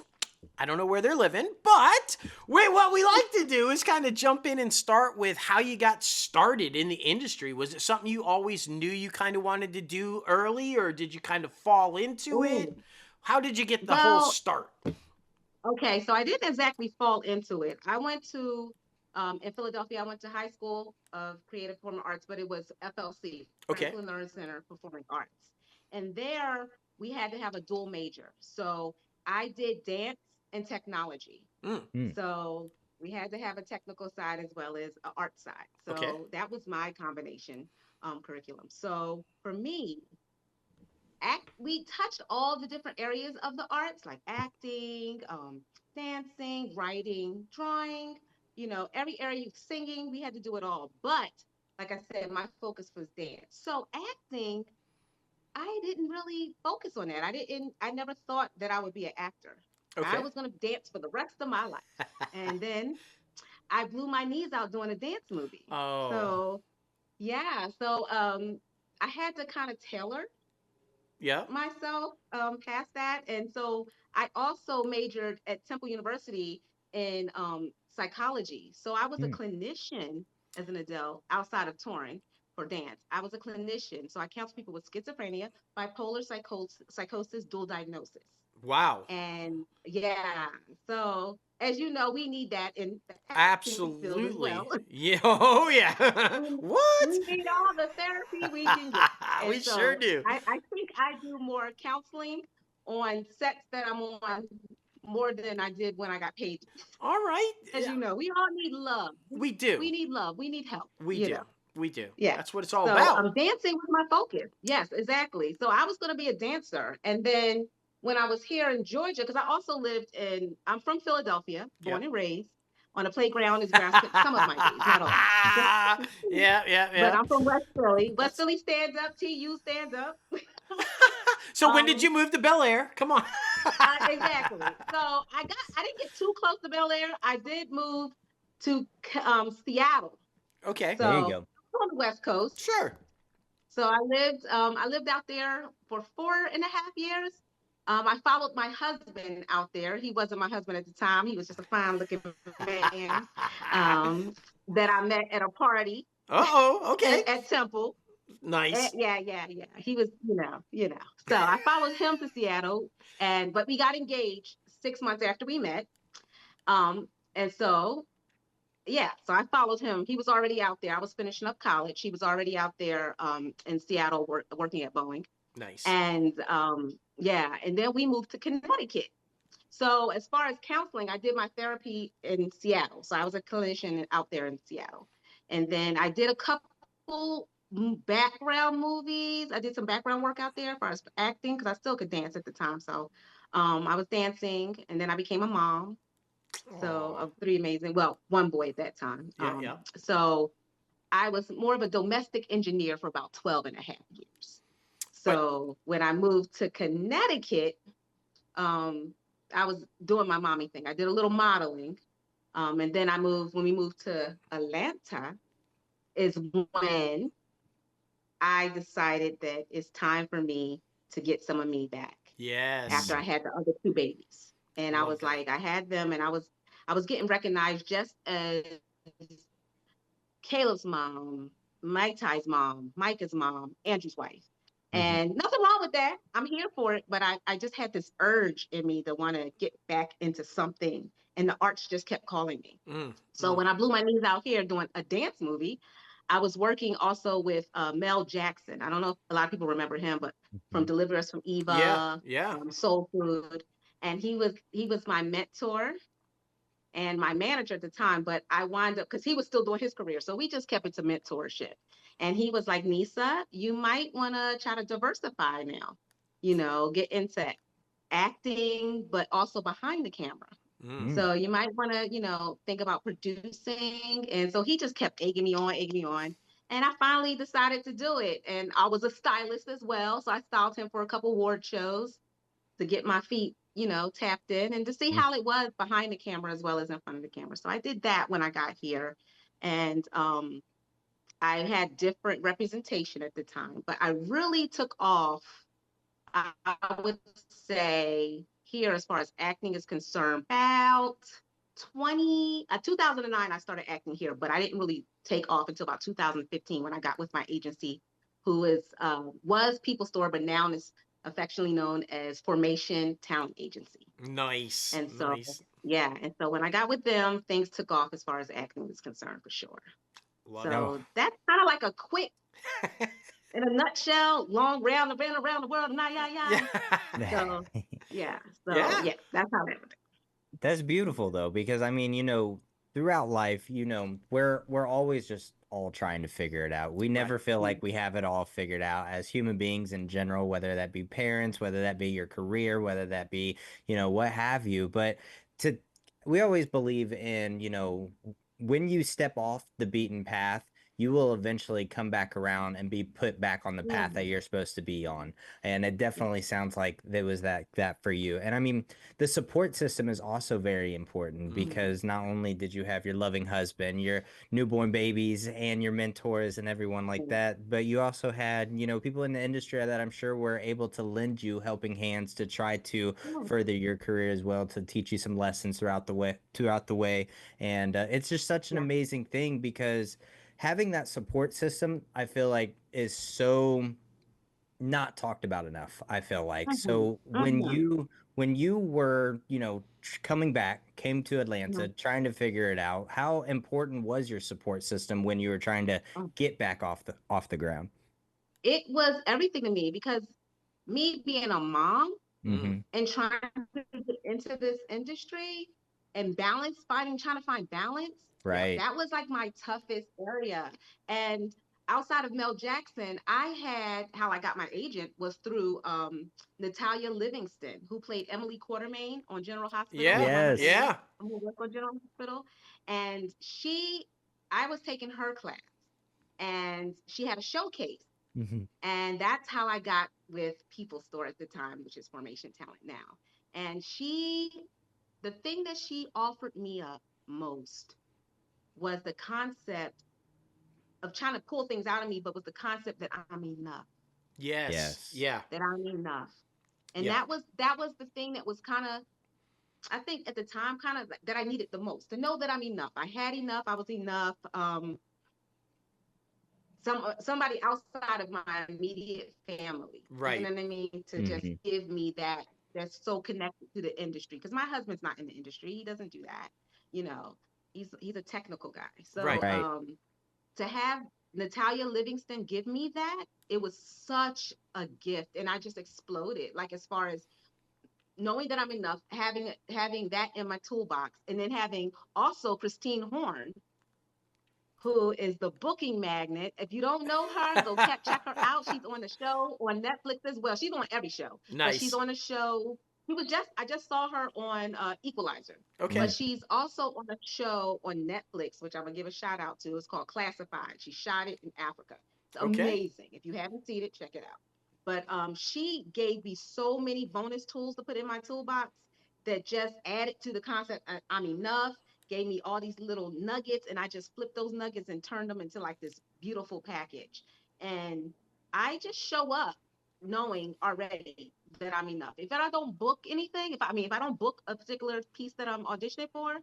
I don't know where they're living, but what we like to do is kind of jump in and start with how you got started in the industry. Was it something you always knew you kind of wanted to do early, or did you kind of fall into it? Ooh. How did you get the whole Well, start? okay, so I didn't exactly fall into it. I went to in Philadelphia, I went to high school of creative performing arts, but it was FLC, Okay. Franklin Learning Center Performing Arts. And there we had to have a dual major. So I did dance and technology. Mm, So we had to have a technical side as well as an art side. okay. So that was my combination curriculum. So for me, we touched all the different areas of the arts like acting, dancing, writing, drawing, every area, singing, we had to do it all. But like I said, my focus was dance. So acting, I didn't really focus on that. I never thought that I would be an actor. I Okay. was going to dance for the rest of my life. And then I blew my knees out doing a dance movie. Oh, So yeah, so I had to kind of tailor yeah. myself past that. And so I also majored at Temple University in psychology. So I was a clinician as an adult outside of touring for dance. I was a clinician. So I counsel people with schizophrenia, bipolar psychosis, dual diagnosis. Wow. And yeah, so as you know, we need that in the acting field as well. Absolutely. Yeah. Oh, yeah. we, What? we need all the therapy we can get. And We sure so do. I think I do more counseling on sets that I'm on more than I did when I got paid. All right. As Yeah, you know, we all need love. we do. We need love. We need help, We do. We do. Yeah. That's what it's all So about. dancing was my focus. Yes, exactly. So I was going to be a dancer. And then when I was here in Georgia, because I also I'm from Philadelphia, Yeah. born and raised. On a playground is where I spent some of my days, not all. Yeah, yeah, But yeah. I'm from West Philly. West That's Philly stands up. TU stands up. So when did um, you move to Bel Air? Come on. exactly. So I didn't get too close to Bel Air. I did move to Seattle. Okay. There you So go. on the West Coast. Sure. So I lived out there for 4.5 years. I followed my husband out there. He wasn't my husband at the time. He was just a fine looking man that I met at a party Uh-oh. Okay. at Temple. Nice. Yeah. He was, So I followed him to Seattle, but we got engaged 6 months after we met. And so yeah, so I followed him. He was already out there. I was finishing up college. He was already out there in Seattle working at Boeing. Nice. And yeah, and then we moved to Connecticut. So as far as counseling, I did my therapy in Seattle. So I was a clinician out there in Seattle. And then I did a couple background movies. I did some background work out there as far as acting because I still could dance at the time. So I was dancing, and then I became a mom. So Aw. of three amazing, well, one boy at that time. Yeah. So I was more of a domestic engineer for about 12.5 years. But So when I moved to Connecticut, I was doing my mommy thing. I did a little modeling. And then when we moved to Atlanta, is when I decided that it's time for me to get some of me back yes. after I had the other two babies. And I Love was that. like, I had them and I was getting recognized just as Caleb's mom, Mike Ty's mom, Micah's mom, Andrew's wife. And nothing wrong with that. I'm here for it. But I just had this urge in me to want to get back into something. And the arts just kept calling me. So when I blew my knees out here doing a dance movie, I was working also with Mel Jackson. I don't know if a lot of people remember him, but from Deliver Us from Eva, Yeah. Soul Food. And he was my mentor and my manager at the time, but I wound up because he was still doing his career. So we just kept it to mentorship. And he was like, Nisa, you might want to try to diversify now, get into acting, but also behind the camera. So you might want to, think about producing. And so he just kept egging me on. And I finally decided to do it. And I was a stylist as well. So I styled him for a couple award shows to get my feet, tapped in and to see how it was behind the camera as well as in front of the camera. So I did that when I got here. And I had different representation at the time, but I really took off, I would say, here as far as acting is concerned about 2009 I started acting here, but I didn't really take off until about 2015 when I got with my agency, who was People Store, but now is affectionately known as Formation Talent Agency. Nice. And so, Nice. yeah, and so when I got with them, things took off as far as acting is concerned, for sure. Love So that's kind of like a quick, in a nutshell, long round around the world, yeah. So yeah, Yeah. that's how that was. That's beautiful though, because I mean, throughout life, we're always just all trying to figure it out. We never Right. feel like we have it all figured out as human beings in general, whether that be parents, whether that be your career, whether that be, what have you. But to we always believe in, when you step off the beaten path, you will eventually come back around and be put back on the path that you're supposed to be on. And it definitely sounds like there was that for you. And I mean, the support system is also very important because not only did you have your loving husband, your newborn babies, and your mentors and everyone like that, but you also had, people in the industry that I'm sure were able to lend you helping hands to try to further your career as well, to teach you some lessons throughout the way. And it's just such an amazing thing because having that support system, I feel like, is so not talked about enough. I feel like so when you were came to Atlanta trying to figure it out, how important was your support system when you were trying to get back off the ground? It was everything to me because me being a mom and trying to get into this industry and trying to find balance. Right. That was like my toughest area. And outside of Mel Jackson, how I got my agent was through Natalia Livingston, who played Emily Quartermain on General Hospital. Yeah. Yes. Yeah. Who worked on General Hospital. And I was taking her class and she had a showcase. And that's how I got with People Store at the time, which is Formation Talent now. And the thing that she offered me up most was the concept of trying to pull things out of me, but was the concept that I'm enough. Yes. Yeah. That I'm enough. And that was the thing that was kind of, I think at the time, kind of that I needed the most, to know that I'm enough. I had enough. I was enough. Somebody outside of my immediate family, right? You know what I mean? To just give me that's so connected to the industry, because my husband's not in the industry. He doesn't do that. He's a technical guy. So right. To have Natalia Livingston give me that, it was such a gift, and I just exploded. Like, as far as knowing that I'm enough, having that in my toolbox, and then having also Christine Horn, who is the booking magnet. If you don't know her, go check her out. She's on the show on Netflix as well. She's on every show. Nice. But she's on a show. I just saw her on Equalizer. Okay. But she's also on a show on Netflix, which I'm gonna give a shout out to. It's called Classified. She shot it in Africa. It's amazing. If you haven't seen it, check it out. But she gave me so many bonus tools to put in my toolbox that just added to the concept. I'm enough. Gave me all these little nuggets, and I just flipped those nuggets and turned them into like this beautiful package. And I just show up knowing already that I'm enough. If I don't book anything, if I don't book a particular piece that I'm auditioning for,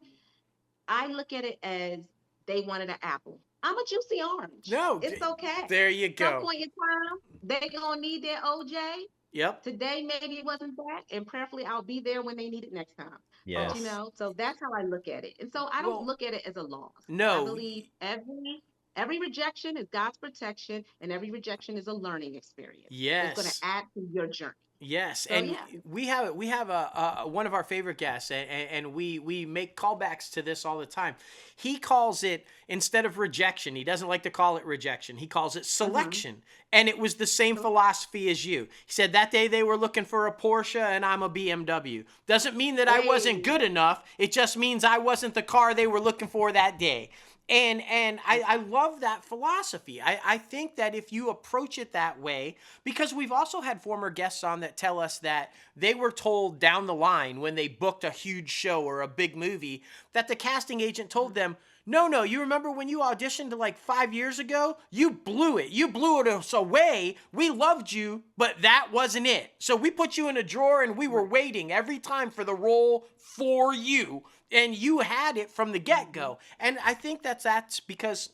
I look at it as they wanted an apple. I'm a juicy orange. No, it's okay. There you go. Some point in time, they gonna need their OJ. Yep. Today maybe it wasn't that, and prayerfully I'll be there when they need it next time. Yes. But, so that's how I look at it. And so I don't look at it as a loss. No. I believe every rejection is God's protection, and every rejection is a learning experience. Yes. It's going to add to your journey. Yes, So, and we have a one of our favorite guests, and we make callbacks to this all the time. He calls it, instead of rejection, he doesn't like to call it rejection. He calls it selection, and it was the same philosophy as you. He said that day they were looking for a Porsche, and I'm a BMW. Doesn't mean that I wasn't good enough. It just means I wasn't the car they were looking for that day. And I love that philosophy. I think that if you approach it that way, because we've also had former guests on that tell us that they were told down the line when they booked a huge show or a big movie that the casting agent told them, No. You remember when you auditioned like 5 years ago? You blew it. You blew it us away. We loved you, but that wasn't it. So we put you in a drawer and we were waiting every time for the role for you. And you had it from the get-go. And I think that's because,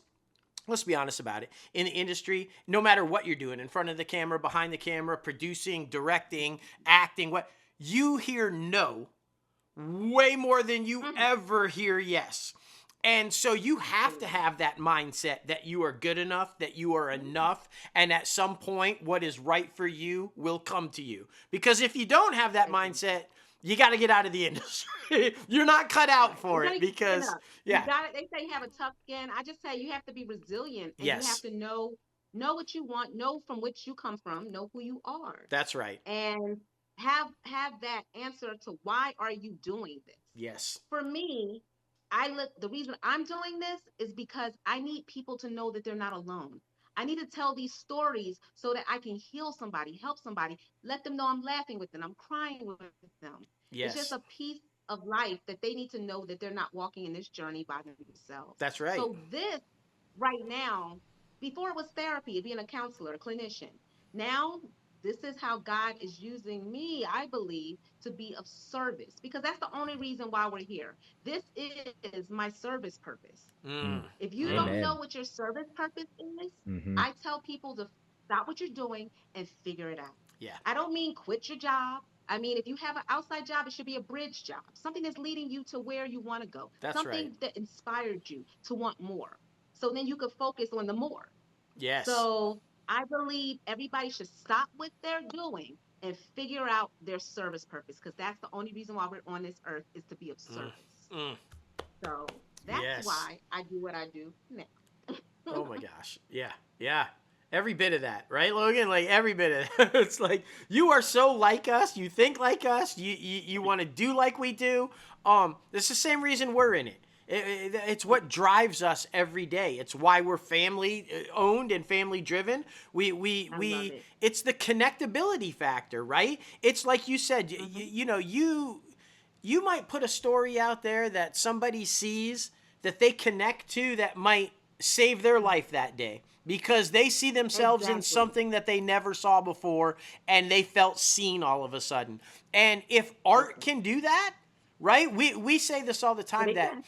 let's be honest about it. In the industry, no matter what you're doing, in front of the camera, behind the camera, producing, directing, acting, what you hear no way more than you ever hear yes. And so you have to have that mindset that you are good enough, that you are enough, and at some point, what is right for you will come to you. Because if you don't have that mindset, you got to get out of the industry. You're not cut out for it because, you got it. They say have a tough skin. I just say you have to be resilient, and you have to know what you want, know from which you come from, know who you are. That's right. And have that answer to why are you doing this? Yes. For me, the reason I'm doing this is because I need people to know that they're not alone. I need to tell these stories so that I can heal somebody, help somebody, let them know I'm laughing with them, I'm crying with them. Yes. It's just a piece of life that they need to know that they're not walking in this journey by themselves. That's right. So this right now, before it was therapy, being a counselor, a clinician. Now this is how God is using me, I believe, to be of service, because that's the only reason why we're here. This is my service purpose. If you don't know what your service purpose is, I tell people to stop what you're doing and figure it out. Yeah. I don't mean quit your job. I mean, if you have an outside job, it should be a bridge job, something that's leading you to where you want to go, something that inspired you to want more. So then you could focus on the more. Yes. So I believe everybody should stop what they're doing and figure out their service purpose, because that's the only reason why we're on this earth, is to be of service. So that's why I do what I do now. Oh my gosh. Yeah. Every bit of that, right, Logan? Like every bit of that. It's like you are so like us. You think like us. You want to do like we do. It's the same reason we're in it. It's what drives us every day. It's why we're family owned and family driven. It's the connectability factor, right? It's like you said, you might put a story out there that somebody sees that they connect to that might save their life that day, because they see themselves in something that they never saw before and they felt seen all of a sudden. And if art can do that, right? We say this all the time, that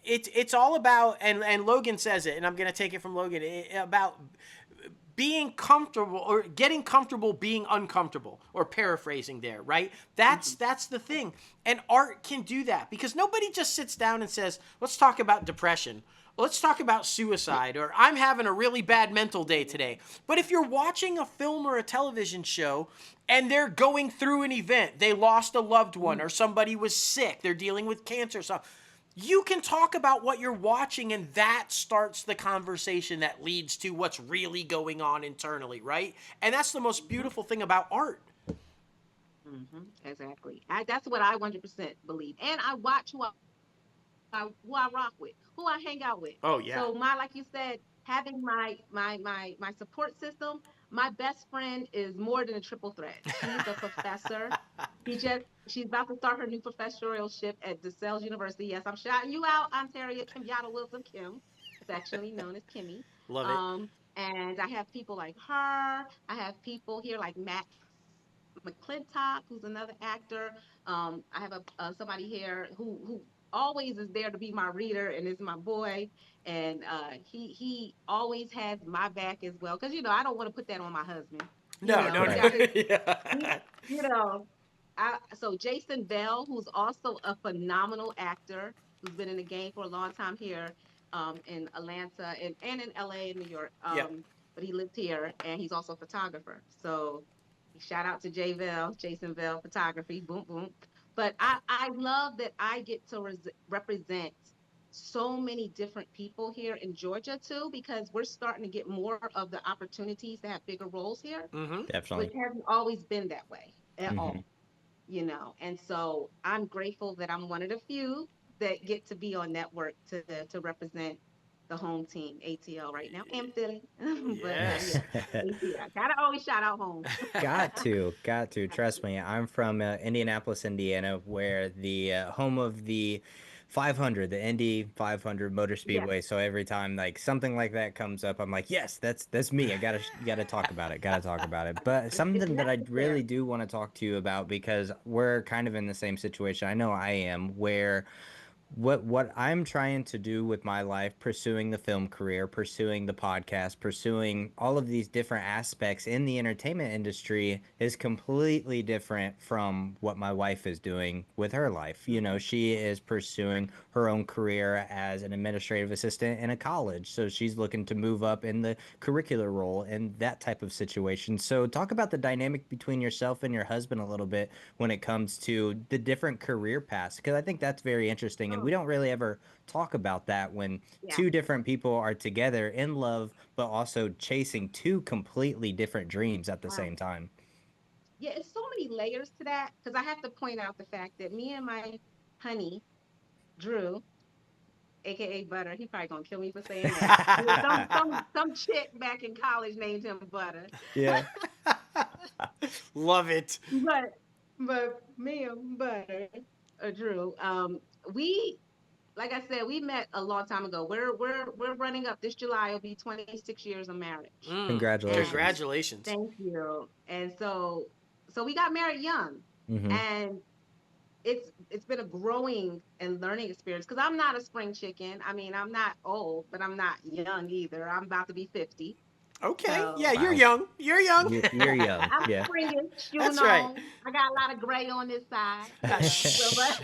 it's all about, and Logan says it, and I'm going to take it from Logan, about being comfortable, or getting comfortable being uncomfortable, or paraphrasing there, right? That's the thing. And art can do that, because nobody just sits down and says, let's talk about depression. Let's talk about suicide, or I'm having a really bad mental day today. But if you're watching a film or a television show and they're going through an event, they lost a loved one or somebody was sick, they're dealing with cancer, so you can talk about what you're watching, and that starts the conversation that leads to what's really going on internally, right? And that's the most beautiful thing about art. Exactly. That's what I 100% believe. And I watch who I rock with, who I hang out with. Oh yeah. So like you said, having my support system. My best friend is more than a triple threat. She's a professor. She's about to start her new professorship at DeSales University. Yes, I'm shouting you out, Ontario. Kim Yada Wilson Kim, affectionately known as Kimmy. Love it. And I have people like her. I have people here like Matt McClintock, who's another actor. I have somebody here who always is there to be my reader, and is my boy, and he always has my back as well, because I don't want to put that on my husband. No. So Jason Bell, who's also a phenomenal actor, who's been in the game for a long time here in Atlanta and in LA and New York, but he lives here, and he's also a photographer. So shout out to Jason Bell Photography, boom, boom. But I love that I get to represent so many different people here in Georgia too, because we're starting to get more of the opportunities to have bigger roles here. Definitely. Which hasn't always been that way at all, And so I'm grateful that I'm one of the few that get to be on network to represent the home team, ATL, right now, and Philly. Yes. ATL. Gotta always shout out home. Got to. Trust me. I'm from Indianapolis, Indiana, where the home of the 500, the Indy 500 Motor Yeah. Speedway. So every time like something like that comes up, I'm like, yes, that's me. I gotta talk about it. Gotta talk about it. But It's something that I really necessary. do want to talk to you about, because we're kind of in the same situation. I know I am, where what I'm trying to do with my life, pursuing the film career, pursuing the podcast, pursuing all of these different aspects in the entertainment industry, is completely different from what my wife is doing with her life. You know, Mhm. she is pursuing her own career as an administrative assistant in a college, so she's looking to move up in the curricular role and that type of situation. So talk about the dynamic between yourself and your husband a little bit when it comes to the different career paths, because I think that's very interesting, and we Oh, don't really ever talk about that when yeah. two different people are together in love but also chasing two completely different dreams at the Wow. same time. Yeah, it's so many layers to that because I have to point out the fact that me and my honey, Drew, aka Butter, he probably gonna kill me for saying that. Some chick back in college named him Butter. Yeah. Love it. But me and Butter, Drew, we like I said, we met a long time ago. We're running up this July. Will be 26 years of marriage. And Congratulations. Congratulations. thank you. And so we got married young, Hmm. and it's been a growing and learning experience because I'm not a spring chicken. I mean, I'm not old, but I'm not young either. I'm about to be 50. Okay. Yeah, So you're Wow. young. You're young. You're young. I'm Yeah. springish, you That's right. know. I got a lot of gray on this side. So but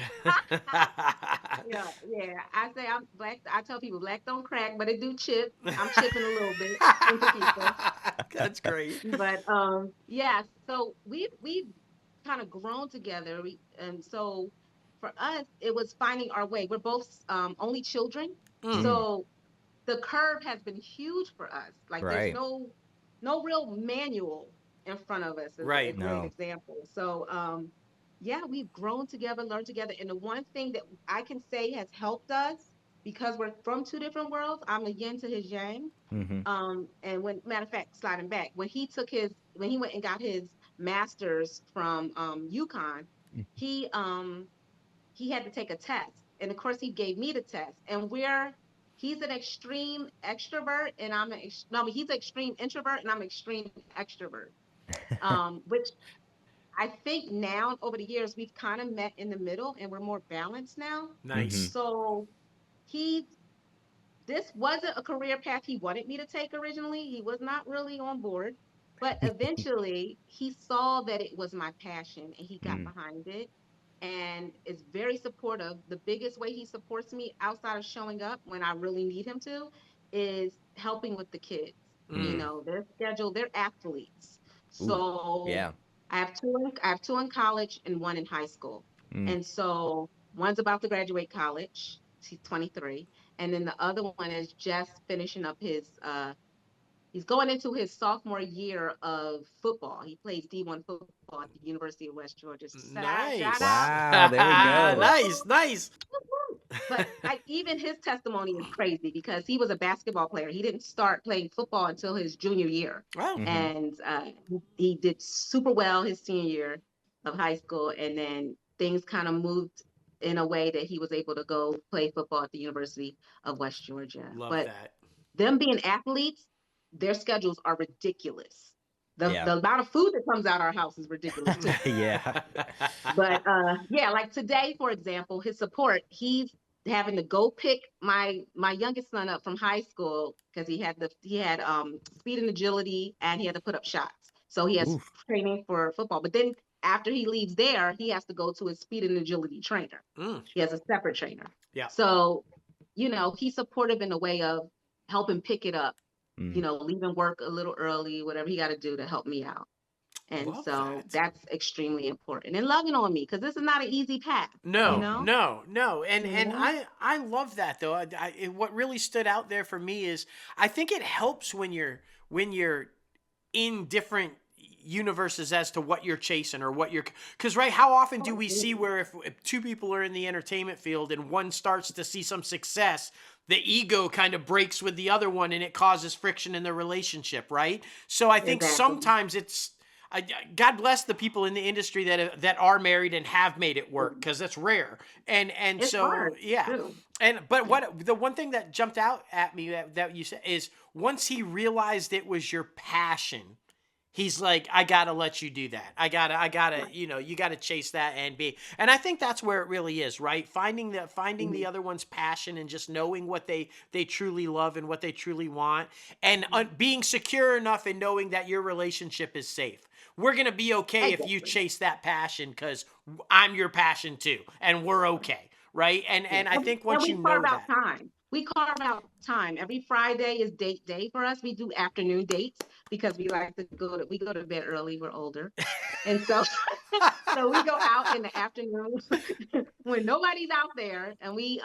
yeah, yeah. I say I'm black. I tell people black don't crack, but it do chip. I'm chipping a little bit into people. That's great. But yeah, so we've kind of grown together. And so for us, it was finding our way. We're both only children. Mm. Mm, So the curve has been huge for us. Like there's right. no real manual in front of us is a Right. great No. example. So yeah, we've grown together, learned together. And the one thing that I can say has helped us because we're from two different worlds, I'm a yin to his yang. Hmm. And when matter of fact, sliding back, when he went and got his master's from UConn, he um he had to take a test. And of course he gave me the test. And he's an extreme extrovert and no, I mean, he's an extreme introvert and I'm an extreme extrovert. Which I think now over the years we've kind of met in the middle and we're more balanced now. Hmm. Nice. So he this wasn't a career path he wanted me to take originally. He was not really on board, but eventually he saw that it was my passion and he got Mm. behind it and is very supportive. The biggest way he supports me outside of showing up when I really need him to is helping with the kids. You Mm. Mm. know, their schedule, they're athletes. Ooh. So Yeah. I have two in college and one in high school. Mm. And so one's about to graduate college. He's 23, and then the other one is just finishing up his he's going into his sophomore year of football. He plays D1 football at the University of West Georgia. Shout Nice. out. Wow. There we go. Nice. Nice. But like even his testimony is crazy because he was a basketball player. He didn't start playing football until his junior year, Well, Hmm. and he did super well his senior year of high school, and then things kind of moved in a way that he was able to go play football at the University of West Georgia. love But that. them being athletes, their schedules are ridiculous. Yeah. The amount of food that comes out our house is ridiculous too. Yeah. But yeah, like today, for example, his support, he's having to go pick my youngest son up from high school because he had speed and agility and he had to put up shots. So he has Oof. training for football. But then after he leaves there, he has to go to his speed and agility trainer. Mm. He has a separate trainer. Yeah. So, you know, he's supportive in a way of helping pick it up, you Mm. know, leaving work a little early, whatever he got to do to help me out. And Love so that. that's extremely important. And loving on me, because this is not an easy path, you No, know? Mhm. no, no, and You and know? I love that though. What really stood out there for me is I think it helps when you're in different universes as to what you're chasing or what you're because right, how often do we see where if two people are in the entertainment field and one starts to see some success, the ego kind of breaks with the other one and it causes friction in the relationship, right? So I think Exactly. sometimes it's God bless the people in the industry that are married and have made it work, because that's rare. And It's so hard yeah. too. But Yeah. what the one thing that jumped out at me that you said is, once he realized it was your passion, he's like, I gotta let you do that. I gotta, you gotta chase that and be. And I think that's where it really is, right? Finding the other one's passion and just knowing what they truly love and what they truly want, and being secure enough in knowing that your relationship is safe. We're gonna be okay if you Exactly. chase that passion, because I'm your passion too, and we're okay, right? Yeah. And I think And once we you carve know out that, time. We carve out time. Every Friday is date day for us. We do afternoon dates because we like to go to bed early. We're older. And so so we go out in the afternoon when nobody's out there, and we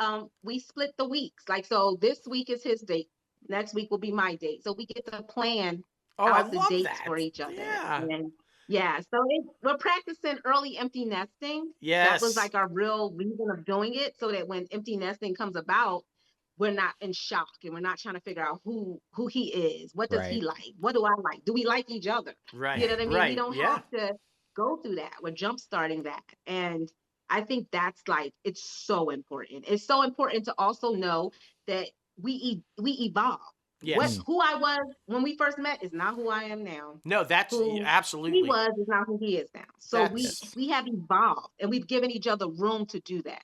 split the weeks. Like, so this week is his date. Next week will be my date. So we get to plan oh, I out the love dates that. for each other. Yeah. And yeah, so we're practicing early empty nesting. That was Yes. like our real reason of doing it, so that when empty nesting comes about, we're not in shock, and we're not trying to figure out who he is. What does he Right. like? What do I like? Do we like each other? You Right. know what I mean? We Right. don't Yeah. have to go through that. We're jump starting that. And I think that's like, it's so important. It's so important to also know that we evolve. Yes. Who I was when we first met is not who I am now. No, that's Who he absolutely. was is not who he is now. So we That's Yes. we have evolved, and we've given each other room to do that.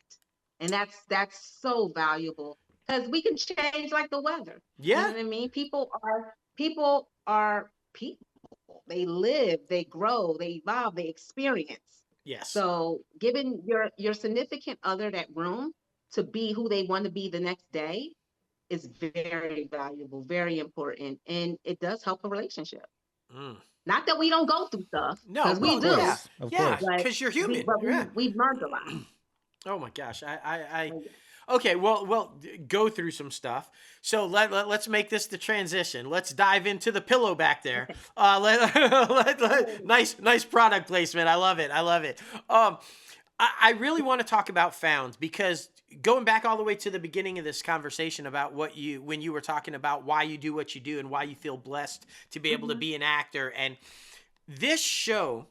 And that's so valuable, because we can change like the weather. You know yeah. what I mean? People are people. They live, they grow, they evolve, they experience. Yes. So giving your significant other that room to be who they want to be the next day is very valuable, very important, and it does help a relationship. Mm. Not that we don't go through stuff, No. because we Of Well, do, yeah. course. Of Yeah. course. but Because you're we human. but we Yeah. we've learned a lot. Oh my gosh. I So, Okay, well, go through some stuff. So let's make this the transition. Let's dive into the pillow back there. Nice product placement. I love it. I love it. I really want to talk about founds, because going back all the way to the beginning of this conversation about when you were talking about why you do what you do and why you feel blessed to be able to mhm. be an actor, and this show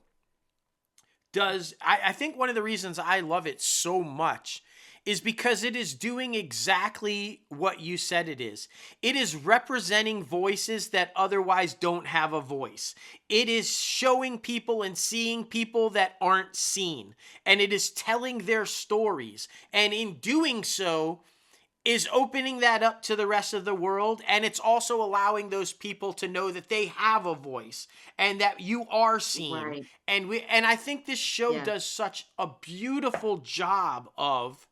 I think one of the reasons I love it so much is because it is doing exactly what you said it is. It is representing voices that otherwise don't have a voice. It is showing people and seeing people that aren't seen. And it is telling their stories. And in doing so, is opening that up to the rest of the world, and it's also allowing those people to know that they have a voice and that you are seen. Right. And I think this show Yeah. does such a beautiful job of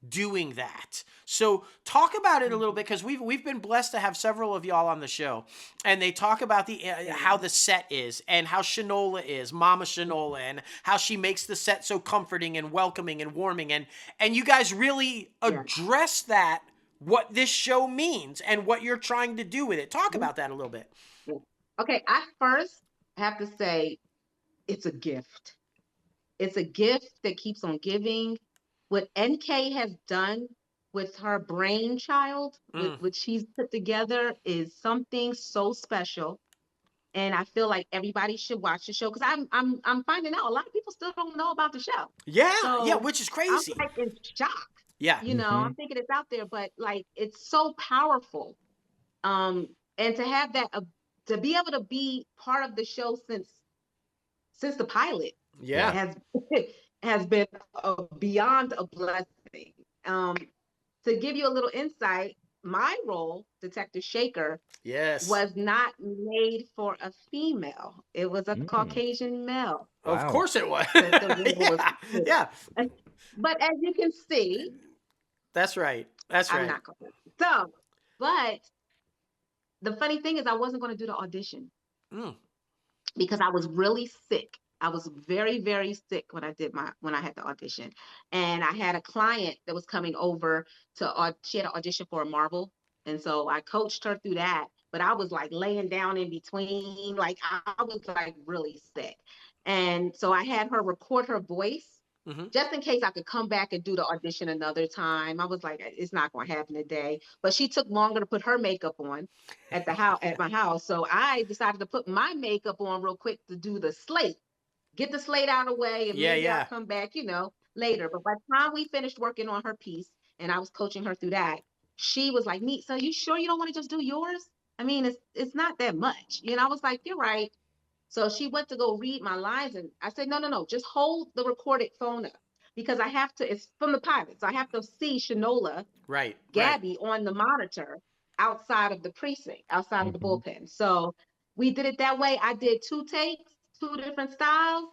doing that. So talk about it a little Mhm. bit, because we've been blessed to have several of y'all on the show, and they talk about the how the set is, and how Shanola is, Mama Shanola, and how she makes the set so comforting and welcoming and warming, and you guys really Yeah. address that, what this show means and what you're trying to do with it. Talk Mhm. about that a little bit. Yeah. Okay, I first have to say it's a gift. It's a gift that keeps on giving. What NK has done with her brainchild, with Mm, what she's put together, is something so special. And I feel like everybody should watch the show, because I'm finding out a lot of people still don't know about the show. yeah, So which is I'm crazy. like in shock. Yeah. I'm Hmm. thinking it's out there, but like it's so powerful. Um, and to have that, to be able to be part of the show since the pilot Yeah. Yeah. has has been beyond a blessing. Um, to give you a little insight, my role, Detective Shaker, Yes. was not made for a female. It was a Mm. Caucasian male. Of Wow. course it was. The role was, Yeah. but as you can see, That's right. That's I'm right. not Caucasian. So, but the funny thing is, I wasn't going to do the audition Mm. because I was really sick. I was very, very sick when I had the audition, and I had a client that was coming over she had an audition for a Marvel, and so I coached her through that. But I was like laying down in between, like I was like really sick, and so I had her record her voice, just in case I could come back and do the audition another time. I was like, it's not going to happen today. But she took longer to put her makeup on at my house. So I decided to put my makeup on real quick to do the slate, get the slate out of the way, and maybe I'll come back, later. But by the time we finished working on her piece and I was coaching her through that, she was like, "Neat, so you sure you don't want to just do yours? I mean, it's not that much." I was like, "You're right." So she went to go read my lines, and I said, no, just hold the recorded phone up because I have to, it's from the pilot. So I have to see Shanola, Gabby on the monitor outside of the precinct, outside of the bullpen. So we did it that way. I did 2 takes, 2 different styles.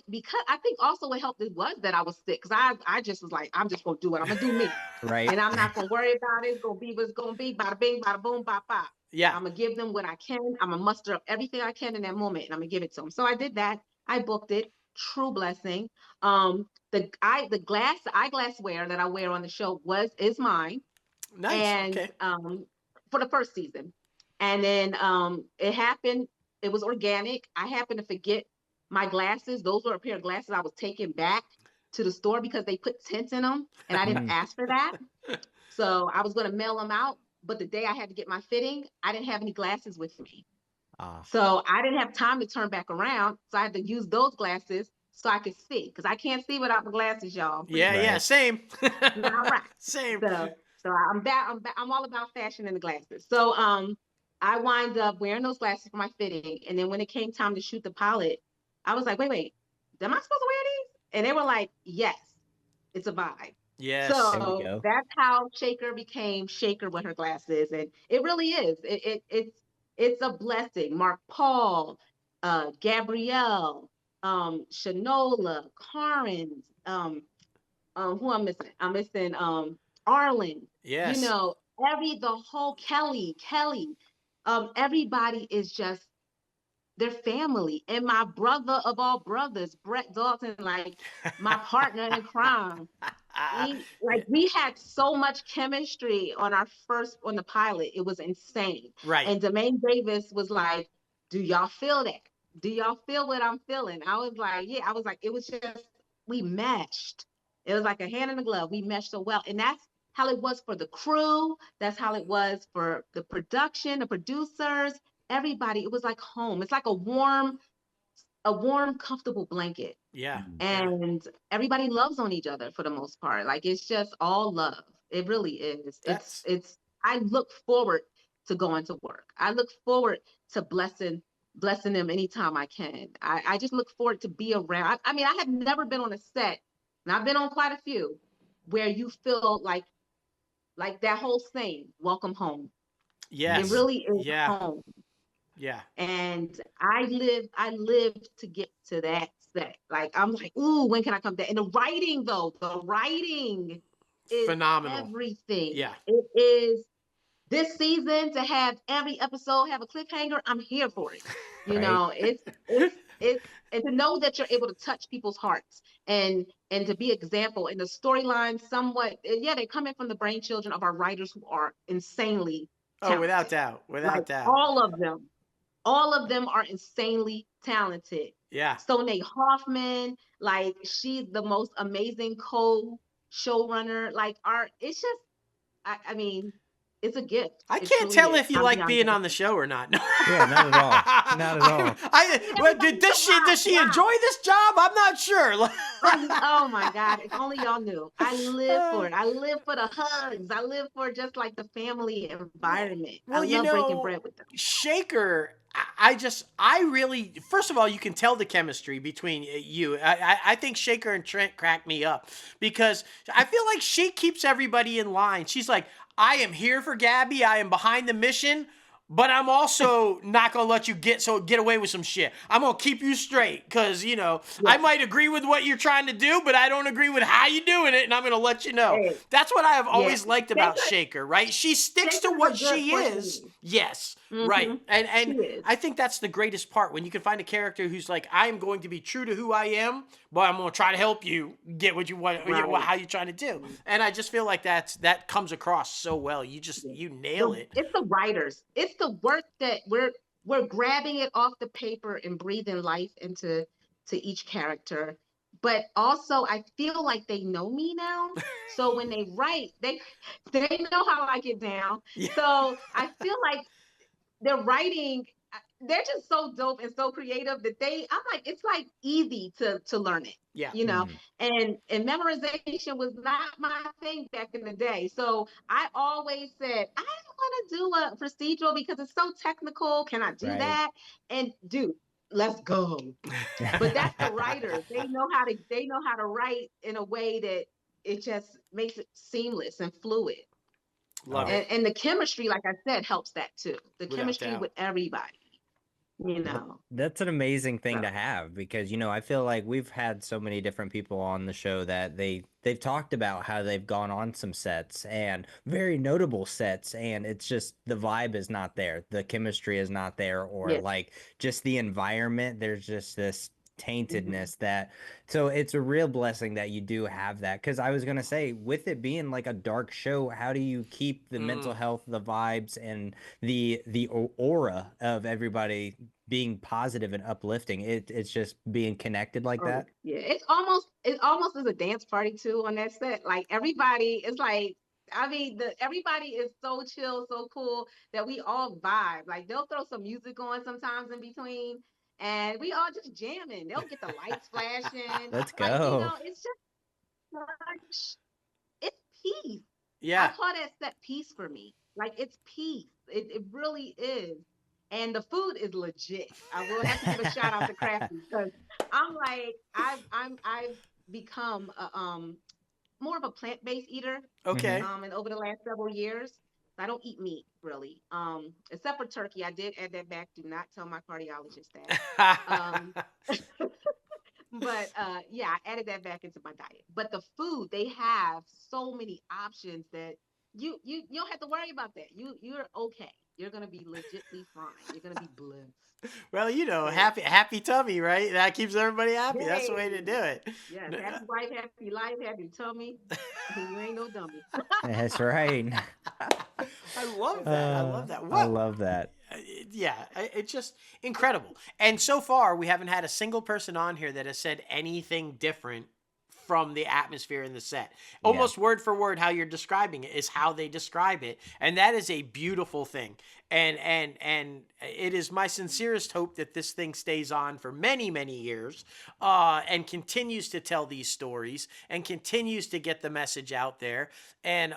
Because I think also what helped it was that I was sick, because I just was like, I'm just gonna do it. I'm gonna do me. Right. And I'm not gonna worry about it. It's gonna be what's gonna be. Bada bing, bada boom, bada bop. Yeah. I'm gonna give them what I can. I'm gonna muster up everything I can in that moment, and I'm gonna give it to them. So I did that. I booked it. True blessing. The eyeglassware that I wear on the show is mine. Nice. And okay. For the first season, and then it happened. It was organic. I happened to forget my glasses. Those were a pair of glasses I was taking back to the store because they put tints in them, and I didn't ask for that. So I was going to mail them out, but the day I had to get my fitting, I didn't have any glasses with me. So I didn't have time to turn back around. So I had to use those glasses so I could see, because I can't see without the glasses, y'all. Yeah, same. All right. Same. So I'm all about fashion and the glasses. So I wind up wearing those glasses for my fitting, and then when it came time to shoot the pilot, I was like, wait, am I supposed to wear these? And they were like, yes, it's a vibe. Yes. So that's how Shaker became Shaker with her glasses, and it really is. It's a blessing. Mark Paul, Gabrielle, Shanola, Carnes, who I'm missing? I'm missing Arlen. Yes. The whole Kelly. Everybody is just, they're family. And my brother of all brothers, Brett Dalton, like my partner in crime. We had so much chemistry on the pilot. It was insane. Right. And Demaine Davis was like, do y'all feel that? Do y'all feel what I'm feeling? I was like, yeah. I was like, it was just, we meshed. It was like a hand in a glove. We meshed so well. And that's how it was for the crew. That's how it was for the production, the producers, everybody. It was like home. It's like a warm, comfortable blanket. Yeah. And everybody loves on each other for the most part. Like, it's just all love. It really is. I look forward to going to work. I look forward to blessing them anytime I can. I just look forward to be around. I mean, I have never been on a set, and I've been on quite a few, where you feel like that whole saying, welcome home. Yes. It really is home. Yeah. And I live to get to that set. Like, I'm like, ooh, when can I come back? And the writing is phenomenal. Everything. Yeah. It is. This season, to have every episode have a cliffhanger, I'm here for it. It's and to know that you're able to touch people's hearts and to be example in the storyline somewhat. Yeah, they're coming from the brainchildren of our writers who are insanely talented. Oh, without doubt. Without doubt. All of them are insanely talented. Yeah. Stoney Hoffman, like, she's the most amazing co-showrunner. Like, it's just, I mean, it's a gift. I can't tell if you like being on the show or not. No. Yeah, not at all. Not at all. Does she enjoy this job? I'm not sure. Oh my God! If only y'all knew. I live for it. I live for the hugs. I live for just like the family environment. Well, I love breaking bread with them. Shaker, I really, first of all, you can tell the chemistry between you. I think Shaker and Trent crack me up because I feel like she keeps everybody in line. She's like, I am here for Gabby. I am behind the mission, but I'm also not going to let you get away with some shit. I'm going to keep you straight because, I might agree with what you're trying to do, but I don't agree with how you're doing it, and I'm going to let you know. Hey. That's what I have always liked about Shaker, right? She sticks to what she is. Yes, right. And I think that's the greatest part, when you can find a character who's like, I am going to be true to who I am, but I'm going to try to help you get what you want, how you're trying to do. And I just feel like that comes across so well. You nail it. It's the writers. It's the work that we're grabbing it off the paper and breathing life into each character. but also I feel like they know me now. So when they write, they know how I get down. Yeah. So I feel like their writing, they're just so dope and so creative that I'm like, it's like easy to learn it. Yeah. You know, and memorization was not my thing back in the day. So I always said, I don't want to do a procedural because it's so technical. Can I do Right. that? And dude, let's go. But that's the writers. They know how to write in a way that it just makes it seamless and fluid. Love Oh. it. And the chemistry, like I said, helps that too. The Without chemistry doubt. with everybody, you know. That's an amazing thing So, to have because, you know, I feel like we've had so many different people on the show that they've talked about how they've gone on some sets and very notable sets, and it's just the vibe is not there. The chemistry is not there, or yeah. like just the environment. There's just this Mhm. taintedness that, so it's a real blessing that you do have that. Because I was gonna say, with it being like a dark show, how do you keep the mental health, the vibes, and the aura of everybody being positive and uplifting? It's just being connected like Oh, that. yeah. It almost is a dance party too on that set. Like everybody is like, I mean, everybody is so chill, so cool that we all vibe. Like they'll throw some music on sometimes in between, and we all just jamming. They'll get the lights flashing. Let's Like, go. it's just such, it's peace. I Yeah. call that set peace for me. Like it's peace. It really is. And the food is legit. I will have to give a shout out to Crafty because I'm like I've become more of a plant-based eater Okay. and over the last several years. I don't eat meat really. Except for turkey. I did add that back. Do not tell my cardiologist that. Um but yeah, I added that back into my diet. But the food, they have so many options that you don't have to worry about that. You're okay. You're gonna be legitly fine. You're gonna be blessed. Well, you know, So happy tummy, right? That keeps everybody happy. That's the way to do yay. it. Yes, happy wife, happy life, happy tummy. You ain't no dummy. That's right. I love that. I love that. I What? love that. Yeah, it's just incredible. And so far, we haven't had a single person on here that has said anything different from the atmosphere in the set. Yeah. Almost word for word, how you're describing it is how they describe it, and that is a beautiful thing. And it is my sincerest hope that this thing stays on for many years, and continues to tell these stories and continues to get the message out there. And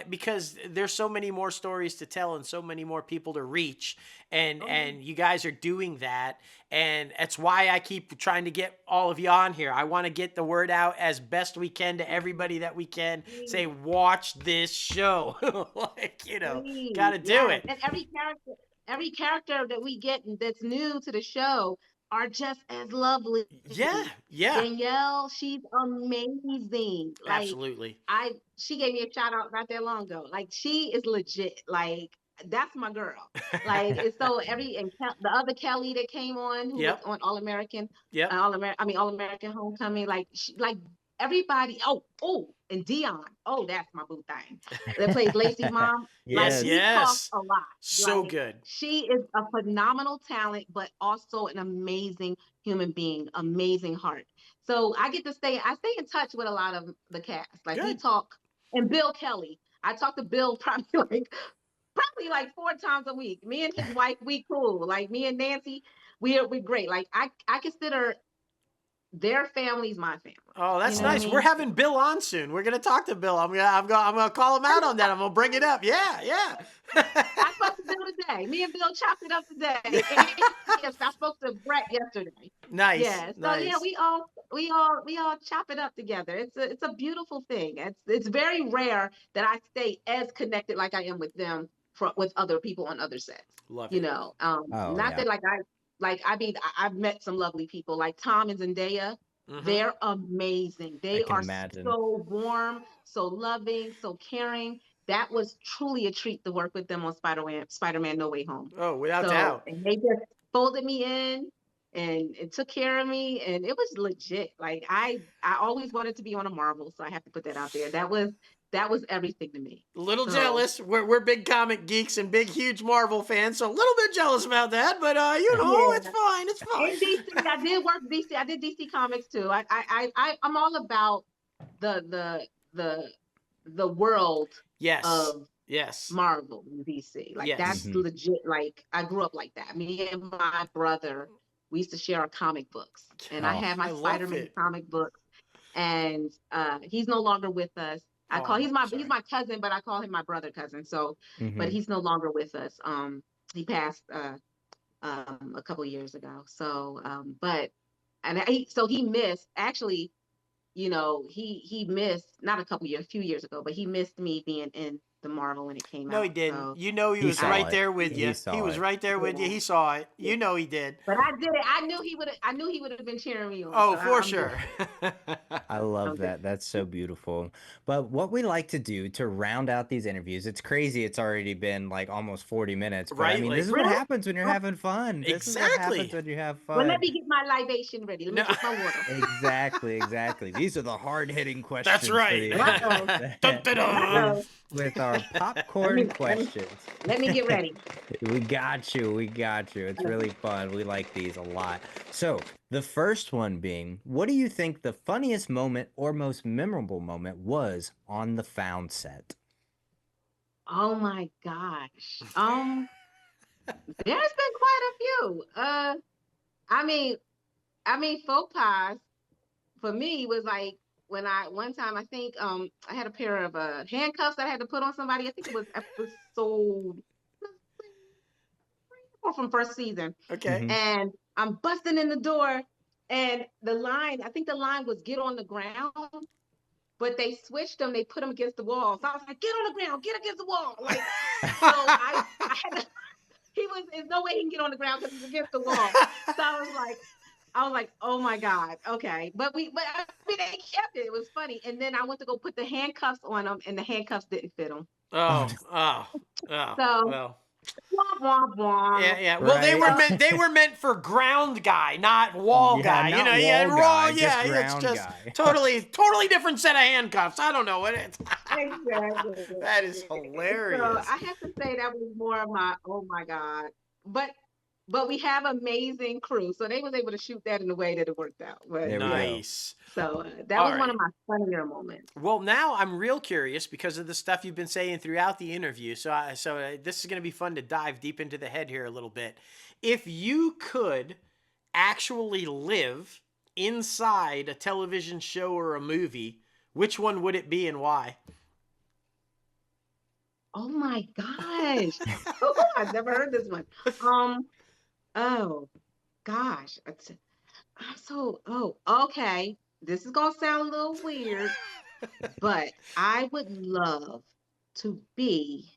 because there's so many more stories to tell and so many more people to reach, and you guys are doing that, and that's why I keep trying to get all of you on here. I want to get the word out as best we can to everybody that we can. Say, watch this show. Like, got to do Yes. it. And every character that we get that's new to the show are just as lovely. Yeah, Danielle, she's amazing. Like absolutely. she gave me a shout out not that long ago. Like she is legit. Like that's my girl. Like it's so the other Kelly that came on who was Yep. on All American, Yep. All American Homecoming. Like everybody. And Dion. Oh, that's my boo thing. That plays Lacey's mom. Like Yes, Yes. we talk yes. a lot. So Like good. she is a phenomenal talent, but also an amazing human being, amazing heart. So I stay in touch with a lot of the cast. Like we Good. talk, and Bill Kelly. I talk to Bill probably like 4 times a week. Me and his wife, we cool. Like me and Nancy, we're great. Like I consider their family's my family. Oh, You that's know what I nice. We're mean? having Bill on soon. We're gonna talk to Bill. I'm gonna call him out on that. I'm gonna bring it up. Yeah. I spoke to Bill today. Me and Bill chopped it up today. Yes, I spoke to Brett yesterday. Nice, Yeah. So yeah, nice. we all chop it up together. It's a beautiful thing. It's very rare that I stay as connected like I am with them with other people on other sets. Love You it. know, Oh not yeah. that I've met some lovely people like Tom and Zendaya. Mm-hmm. They're amazing. I They can are imagine. so warm, so loving, so caring. That was truly a treat to work with them on Spider-Man No Way Home. Oh, without So, doubt. and they just folded me in and took care of me, and it was legit. Like I always wanted to be on a Marvel, so I have to put that out there. That was that was everything to me. A little So- jealous. We're big comic geeks and big, huge Marvel fans, so a little bit jealous about that. But you know, Yeah. it's fine. It's fine. In DC, I did work DC. I did DC Comics too. I'm all about the world Yes. of Yes. Marvel and DC. Like Yes. that's legit. Like I grew up like that. Me and my brother, we used to share our comic books, and I Oh, have my I love Spider-Man it. comic books. And he's no longer with us. Oh, he's sorry. my cousin, but I call him my brother cousin. So, Mhm. but he's no longer with us. He passed a couple years ago. So, so he missed actually. You know, he missed not a few years ago, but he missed me being in the Marvel when it came out. No, he didn't. So, You know, he He was saw right it. there with He you. saw He was it. right there with you. He saw it. You know, he did. but I did it. I knew he would have been cheering me on. Oh, so for I'm sure. I love Okay. that. That's so beautiful. But what we like to do to round out these interviews, it's crazy. It's already been like almost 40 minutes. But I Right, mean, like- this is what Really? happens when you're having fun. This is what Exactly. happens when you have Well, fun. let me get my libation ready. Let me No. get my water. Exactly. These are the hard-hitting questions. That's for right. the- Dun, dun, dun. With our popcorn Let me- questions. Let me get ready. We got you. It's really fun. We like these a lot. So, the first one being, what do you think the funniest moment or most memorable moment was on the Found set? Oh my gosh. There's been quite a few. I mean, faux pas for me was like when one time I think I had a pair of handcuffs that I had to put on somebody. I think it was episode 4 from first season. Okay. Mhm. And I'm busting in the door, and I think the line was get on the ground, but they switched them. They put them against the wall. So I was like, get on the ground, get against the wall. Like, so I had to, there's no way he can get on the ground because he's against the wall. So I was like, oh my God, okay. But I mean, they kept it. It was funny. And then I went to go put the handcuffs on them, and the handcuffs didn't fit them. Oh. So- Well. Womp, womp, womp. Yeah. Well, they Right. were meant for ground guy, not wall Yeah, guy. not You know, wall yeah, guy, raw. just Yeah, it's ground just guy. totally different set of handcuffs. I don't know what it's. Exactly. That is So hilarious. I have to say that was more of my, oh my God. But we have amazing crew. So they was able to shoot that in a way that it worked out. But, There we go. Nice. So that All was one right. of my funnier moments. Well, now I'm real curious because of the stuff you've been saying throughout the interview. So this is going to be fun to dive deep into the head here a little bit. If you could actually live inside a television show or a movie, which one would it be and why? Oh my gosh. I've never heard this one. Oh gosh. Okay. This is gonna sound a little weird, but I would love to be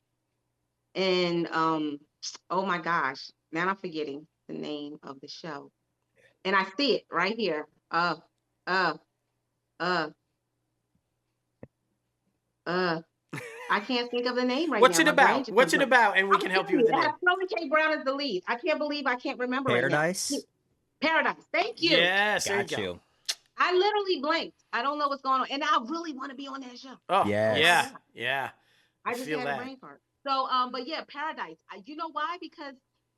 in oh my gosh. Now I'm forgetting the name of the show. And I see it right here. I can't think of the name right What's now. it My brain about? just What's it went blank. about? And we can help you with the It name. has Shirley K. Brown as the lead. I can't believe I can't remember Paradise? right now. Paradise. Thank you. Yes, there Got you go. you. I literally blanked. I don't know what's going on. And I really want to be on that show. Oh, Yes. yeah. I just feel had that. a brain fart. So, but yeah, Paradise. You know why? Because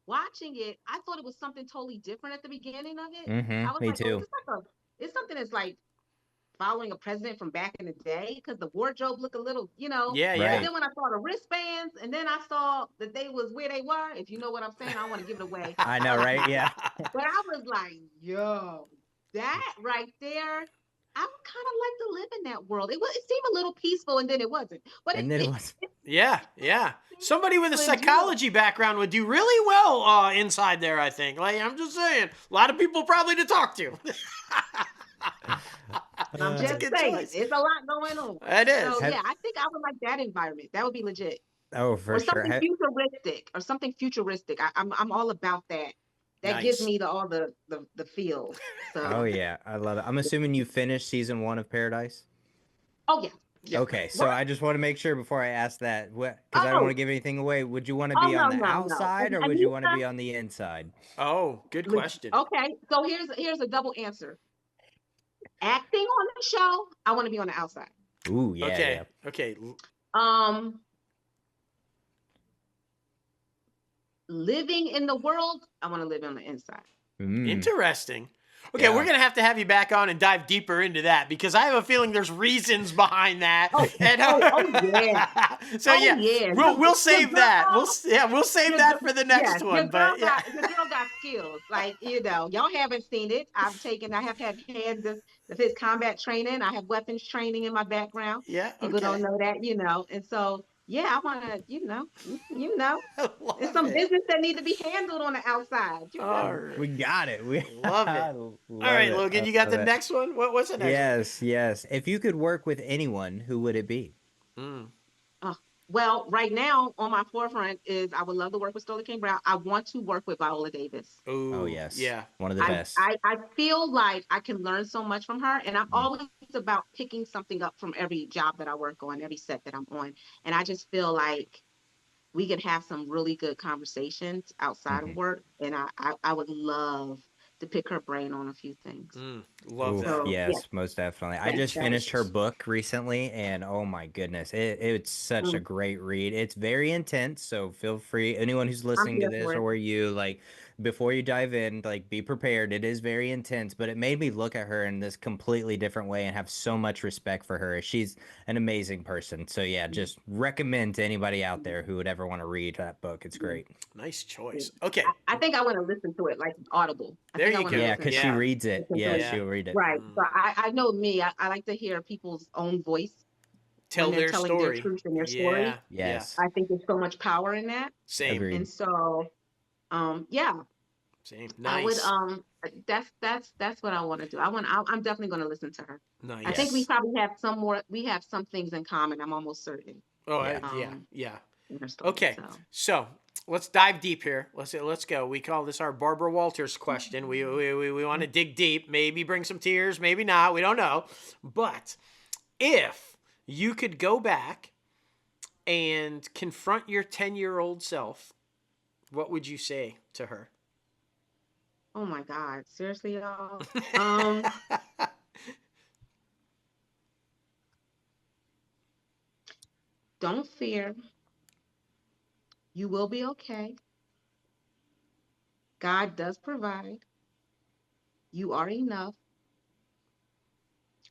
watching it, I thought it was something totally different at the beginning of it. I was Me like, too. it's something that's like following a president from back in the day because the wardrobe looked a little, Yeah, Right. yeah. And then when I saw the wristbands, and then I saw that they was where they were. If you know what I'm saying, I don't want to give it away. I know, right? Yeah. But I was like, yo, that right there, I would kind of like to live in that world. It seemed a little peaceful, and then it wasn't. But And then it was. Yeah. Somebody with a Legit. psychology background would do really well inside there, I think. Like, I'm just saying. A lot of people probably to talk to. I'm just good saying, choice. it's a lot going on. It is. So yeah, I think I would like that environment. That would be legit. Oh, for Or sure. something futuristic. I'm all about that. That Nice. gives me all the feels. So Oh, yeah. I love it. I'm assuming you finished season 1 of Paradise? oh yeah. Yeah. Okay, so What? I just want to make sure before I ask that, because I don't Oh. want to give anything away. Would you want to Oh, be on no, the no, no. outside or And would you want to Anisa- be on the inside? Oh, good question. Okay, so here's a double answer. Acting on the show, I want to be on the outside. Ooh, yeah, Okay. yeah. Okay. Living in the world, I want to live on the inside. Interesting. Okay, Yeah. we're gonna have you back on and dive deeper into that because I have a feeling there's reasons behind that. Oh, And, yeah. so Oh, yeah, yeah. we'll Your save girl, that. We'll save your that gir- for the next yes, one. But yeah, your girl got skills. Like, y'all haven't seen it. I have had his combat training. I have weapons training in my background. yeah, People okay. don't know that, and so yeah, I want to, I it's love some it. business that need to be handled on the outside. All right. We got it. We Love it. love All right, it. Logan, I you got love the it. next one? What's the next Yes, yes. If you could work with anyone, who would it be? one? Well, right now on my forefront is I would love to work with Sterling K. Brown. I want to work with Viola Davis. Oh, Ooh, yes. yeah. One of the I, best. I feel like I can learn so much from her, and I'm Mm. always about picking something up from every job that I work on, every set that I'm on. And I just feel like we could have some really good conversations outside of work, and I would love to pick her brain on a few things. Love Oof, that. So yeah, yes, most definitely. I just finished her book recently, and oh my goodness, it's such a great read. It's very intense, so feel free, anyone who's I'm listening to here this, for it. or you, like, before you dive in, like, be prepared. It is very intense, but it made me look at her in this completely different way and have so much respect for her. She's an amazing person. So yeah, just recommend to anybody out there who would ever want to read that book. It's great. Nice choice. Okay. I think I want to listen to it like Audible. I There think I you want to go. Yeah, listen because to she Yeah. reads it. listen to Yeah, it. she'll read it. Right. So I know me. I like to hear people's own voice Tell when they're their telling their story. truth and their Yeah. story. Yes. I think there's so much power in that. Same. Agreed. And so, yeah, Same. I would, Nice. that's what I want to do. I'm definitely going to listen to her. Nice. I think we Yes. probably have we have some things in common. I'm almost certain. Oh, Yeah. yeah. In her story, Okay. so. So let's dive deep here. Let's go. We call this our Barbara Walters question. We want to dig deep. Maybe bring some tears. Maybe not. We don't know. But if you could go back and confront your 10-year-old self, what would you say to her? Oh my God. Seriously, y'all? Don't fear. You will be okay. God does provide. You are enough.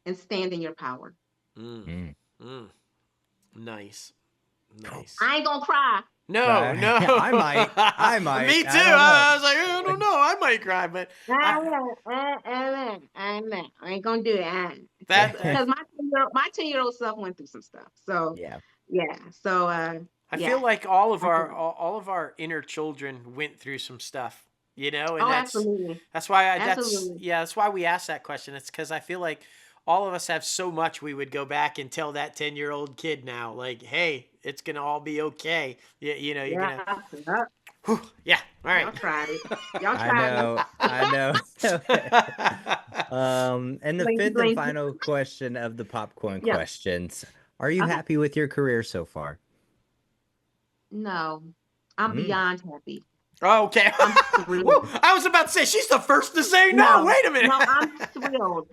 And stand in your power. Nice. Nice. I ain't gonna cry. No. I might. Me too. I don't know. I was like, I don't know. I might cry, but I ain't gonna do it. that Because my 10-year-old self went through some stuff. So Yeah. yeah. So I yeah. feel like all of our inner children went through some stuff, and absolutely. that's why Absolutely. that's why we asked that question. It's because I feel like all of us have so much we would go back and tell that 10-year-old kid now, like, hey, it's gonna all be okay. You're gonna. Whew, yeah. All right. Y'all tried it. Y'all tried it. I know. And the fifth and final question of the popcorn questions. Are you happy with your career so far? No. I'm beyond happy. Okay. Thrilled. I was about to say she's the first to say no. Wait a minute. No, I'm thrilled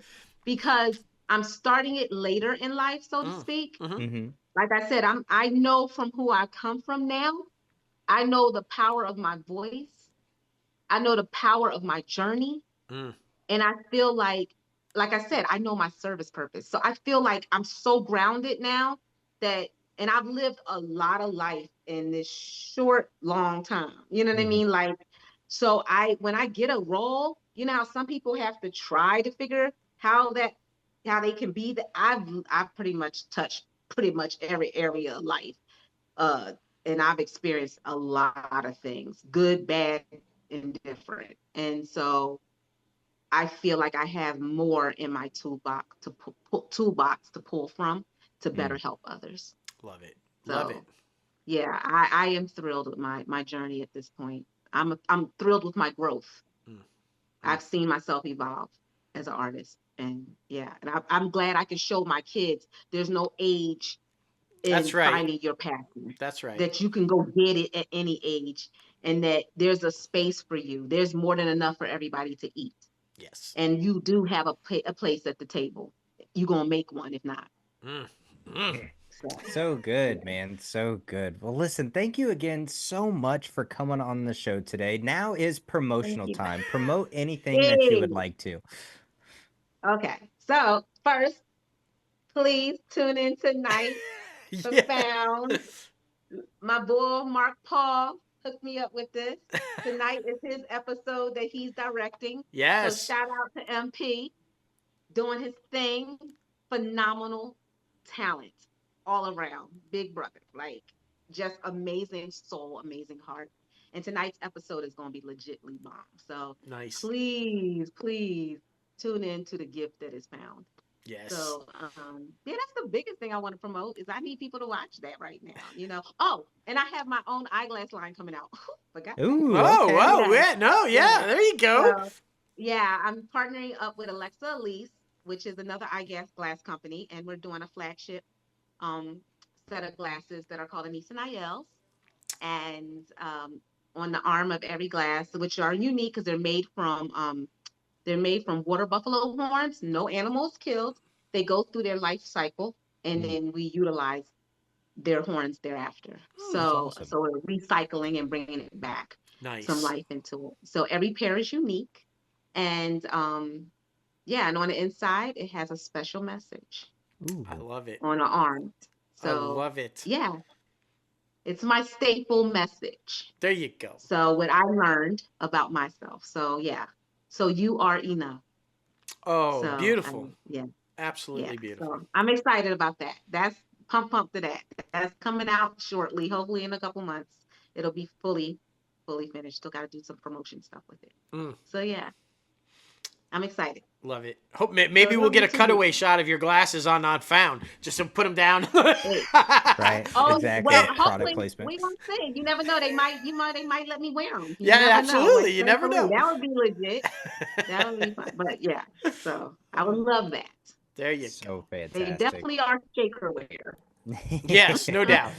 because I'm starting it later in life, so to speak. Like I said, I know from who I come from now. I know the power of my voice. I know the power of my journey. And I feel like I said, I know my service purpose. So I feel like I'm so grounded now and I've lived a lot of life in this short, long time. You know what I mean? Like, so when I get a role, how some people have to try to figure how they can be that I've pretty much touched pretty much every area of life. And I've experienced a lot of things, good, bad, and different. And so I feel like I have more in my toolbox to pull from to better help others. Love it. So, Love it. Yeah, I am thrilled with my journey at this point. I'm thrilled with my growth. I've seen myself evolve as an artist, and yeah, and I'm glad I can show my kids there's no age in finding your passion. That's right. That you can go get it at any age, and that there's a space for you. There's more than enough for everybody to eat. Yes. And you do have a place at the table. You're gonna make one if not. So good, man. So good. Well, listen, thank you again so much for coming on the show today. Now is Thank promotional you. time. Promote anything that you Yay. would like to. Okay. So first, please tune in tonight for Yeah. Found. My boy Mark Paul hooked me up with this. Tonight is his episode that he's directing. So Yes. shout out to MP doing his thing. Phenomenal talent all around. Big brother. Like just amazing soul, amazing heart. And tonight's episode is going to be legitly bomb. So Nice. please tune in to the gift that is found. Yes. So yeah, that's the biggest thing I want to promote is I need people to watch that right now. Oh, and I have my own eyeglass line coming out. Forgot that. Ooh, Oh, okay. wow. Yes, Yeah. No, yeah. yes. There you go. So yeah, I'm partnering up with Alexa Elise, which is another eyeglass company, and we're doing a flagship um set of glasses that are called Anisa Nyells. And on the arm of every glass, which are unique because they're made from water buffalo horns, no animals killed. They go through their life cycle, and Mm, then we utilize their horns thereafter. that's So, awesome. so we're recycling and bringing it back, some Nice. life into it. So every pair is unique, and yeah, and on the inside it has a special message I Ooh. love it. on the arm. I So love it. yeah, it's my staple message. There you go. So what I learned about myself. So yeah, so you are enough. Oh, So beautiful. yeah. Yeah, Absolutely beautiful. so I'm excited about that. That's pump to that. That's coming out shortly, hopefully in a couple months. It'll be fully finished. Still got to do some promotion stuff with it. Mm, So yeah, I'm excited. love it. Hope So maybe we'll love get you a too, cutaway Lucy. shot of your glasses on Not Found, just to put them down. Hey. Right. Oh Exactly. well, Product hopefully placement. we gonna see. You never know. They might let me wear them. You Yeah, never know. Like absolutely. You never thankfully, know. that would be legit. That would be fun. But yeah, so I would love that. There you go. So They fantastic. definitely are shaker wear. Yes, no doubt.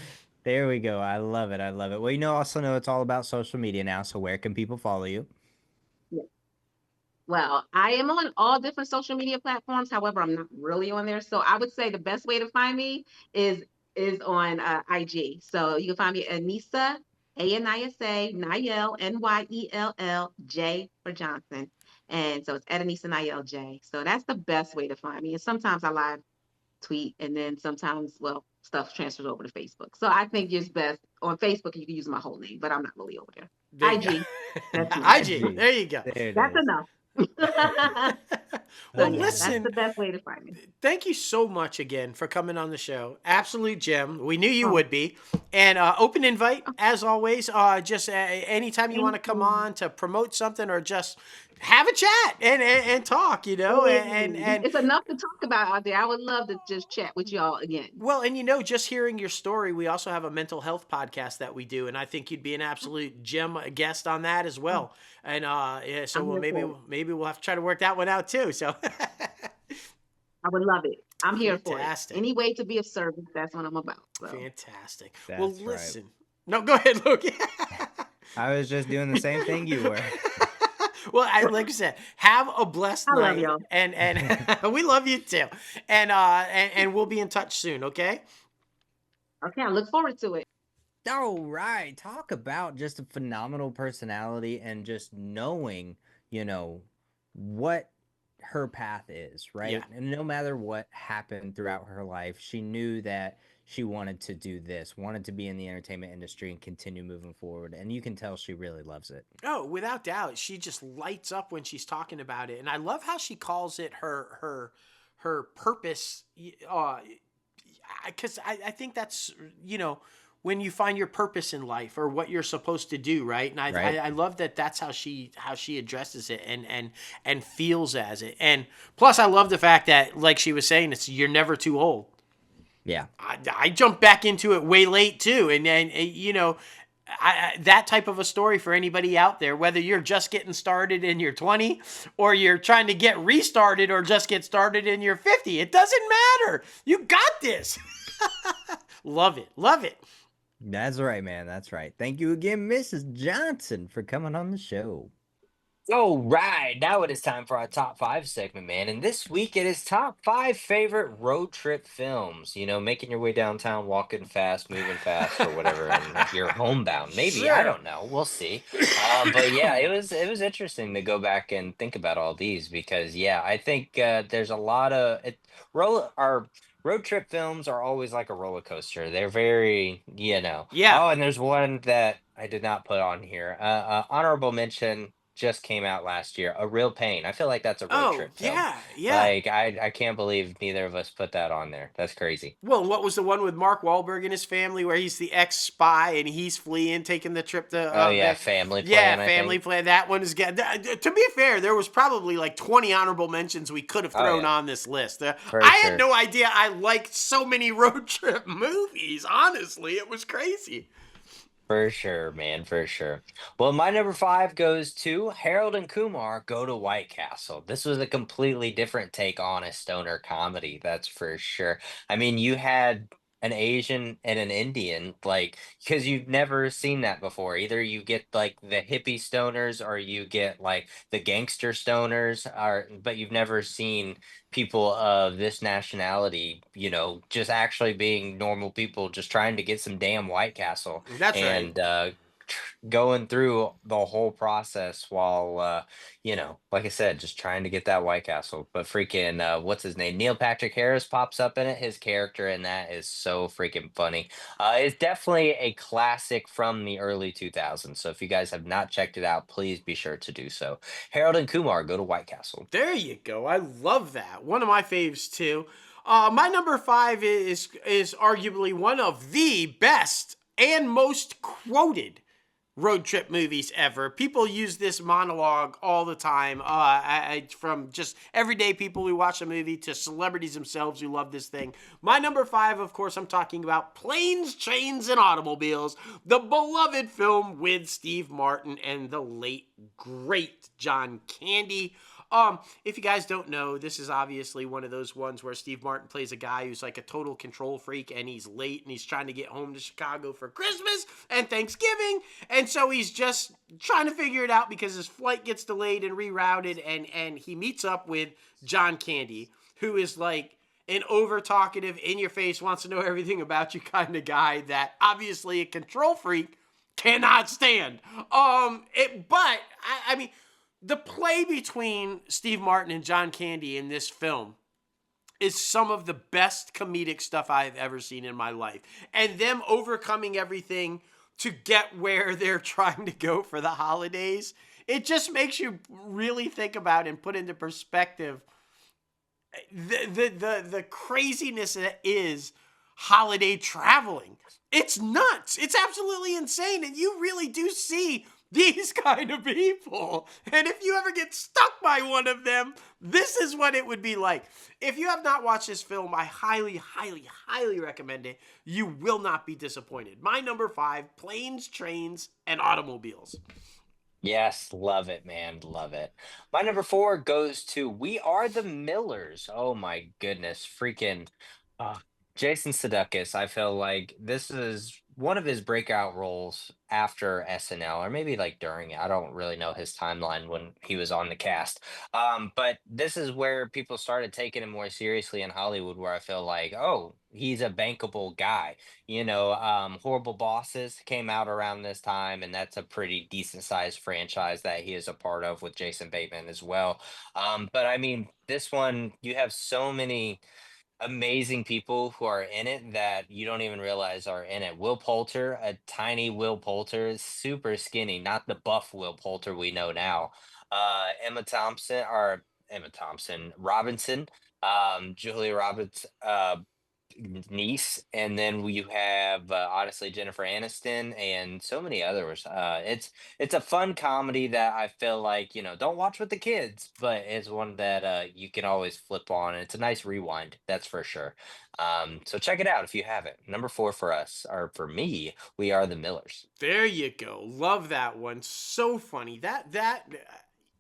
There we go. I love it. I love it. Well, also know it's all about social media now. So where can people follow you? Well, I am on all different social media platforms. However, I'm not really on there. So I would say the best way to find me is on IG. So you can find me Anisa, Anisa, Nyell, Nyell, J for Johnson. And so it's at Anisa Nyell J. So that's the best way to find me. And sometimes I live tweet, and then sometimes, well, stuff transfers over to Facebook. So I think it's best on Facebook. You can use my whole name, but I'm not really over there. There you IG, go. that's me. IG. There you go. There it That's is. enough. So Well, yeah, that's listen, the best way to find me. thank you so much again for coming on the show. Absolute gem. We knew you Oh, would be. And open invite, as always. Just anytime you want thank to come you. on to promote something or just have a chat and talk, and It's enough to talk about out there. I would love to just chat with y'all again. well, and just hearing your story, we also have a mental health podcast that we do, and I think you'd be an absolute gem guest on that as well. And yeah, so I'm here maybe for it. maybe we'll have to try to work that one out too. So I would love it. I'm here for it. fantastic, Any way to be of service, that's what I'm about. So fantastic. Well, That's right. listen. No, go ahead, Luke. I was just doing the same thing you were. Well, like I said, have a blessed I love night, y'all. and we love you too. And we'll be in touch soon. Okay. Okay, I look forward to it. All right. Talk about just a phenomenal personality and just knowing, what her path is, right? Yeah. And no matter what happened throughout her life, she knew that she wanted to do this, wanted to be in the entertainment industry and continue moving forward. And you can tell she really loves it. Oh, without doubt, she just lights up when she's talking about it, and I love how she calls it her purpose. Because I think that's when you find your purpose in life or what you're supposed to do, right? And Right. I love that that's how she addresses it and feels as it. And plus, I love the fact that, like she was saying, it's you're never too old. Yeah. I jumped back into it way late too, and that type of a story for anybody out there, whether you're just getting started in your 20 or you're trying to get restarted or just get started in your 50, it doesn't matter. You got this. Love it. Love it. That's right, man. That's right. Thank you again, Mrs. Johnson, for coming on the show. Oh, right. Now it is time for our top five segment, man. And this week it is top five favorite road trip films. You know, making your way downtown, walking fast, moving fast, or whatever. And if you're homebound, maybe, I Sure. don't know. We'll see. But yeah, it was interesting to go back and think about all these because yeah, I think there's a lot of our road trip films are always like a roller coaster. They're very, Yeah. Oh, and there's one that I did not put on here. Honorable mention just came out last year. A Real Pain. I feel like that's a road Oh, trip film. yeah, yeah. Like I can't believe neither of us put that on there. That's crazy. Well, what was the one with Mark Wahlberg and his family where he's the ex-spy and he's fleeing, taking the trip to Oh yeah, Vegas? Family Yeah, Plan, I Family think. Plan. That one is good. To be fair, there was probably like 20 honorable mentions we could have Oh thrown yeah, on this list. for I had sure. no idea I liked so many road trip movies. Honestly, it was crazy. For sure, man, for sure. Well, my number five goes to Harold and Kumar Go to White Castle. This was a completely different take on a stoner comedy, that's for sure. I mean, you had an Asian and an Indian, like, because you've never seen that before. Either you get like the hippie stoners or you get like the gangster stoners, or but you've never seen people of this nationality, just actually being normal people just trying to get some damn White Castle That's right. and going through the whole process while like I said, just trying to get that White Castle. But freaking what's his name, Neil Patrick Harris pops up in it. His character in that is so freaking funny. It's definitely a classic from the early 2000s, so if you guys have not checked it out, please be sure to do so. Harold and Kumar Go to White Castle. There you go. I love that. One of my faves too. My number five is arguably one of the best and most quoted road trip movies ever. People use this monologue all the time. From just everyday people who watch a movie to celebrities themselves who love this thing. My number five, of course, I'm talking about Planes, Trains, and Automobiles, the beloved film with Steve Martin and the late great John Candy. If you guys don't know, this is obviously one of those ones where Steve Martin plays a guy who's like a total control freak and he's late and he's trying to get home to Chicago for Christmas and Thanksgiving. And so he's just trying to figure it out because his flight gets delayed and rerouted and he meets up with John Candy, who is like an over talkative, in your face, wants to know everything about you kind of guy that obviously a control freak cannot stand. I mean, the play between Steve Martin and John Candy in this film is some of the best comedic stuff I've ever seen in my life. And them overcoming everything to get where they're trying to go for the holidays, it just makes you really think about and put into perspective the craziness that is holiday traveling. It's nuts. It's absolutely insane. And you really do see these kind of people. And if you ever get stuck by one of them, this is what it would be like. If you have not watched this film, I highly, highly, highly recommend it. You will not be disappointed. My number five, Planes, Trains, and Automobiles. Yes, love it, man. Love it. My number four goes to We Are the Millers. Oh my goodness. Freaking uh, Jason Sudeikis. I feel like this is one of his breakout roles after SNL, or maybe like during it. I don't really know his timeline when he was on the cast. But this is where people started taking him more seriously in Hollywood, where I feel like, oh, he's a bankable guy. Horrible Bosses came out around this time, and that's a pretty decent sized franchise that he is a part of with Jason Bateman as well. But I mean, this one, you have so many amazing people who are in it that you don't even realize are in it. Will Poulter, a tiny Will Poulter, super skinny, not the buff Will Poulter we know now. Emma Thompson, Robinson, Julia Roberts, niece, and then you have honestly Jennifer Aniston and so many others. It's a fun comedy that I feel like don't watch with the kids, but it's one that you can always flip on. And it's a nice rewind, that's for sure. So check it out if you haven't. Number four for us, or for me, We Are the Millers. There you go. Love that one. So funny. That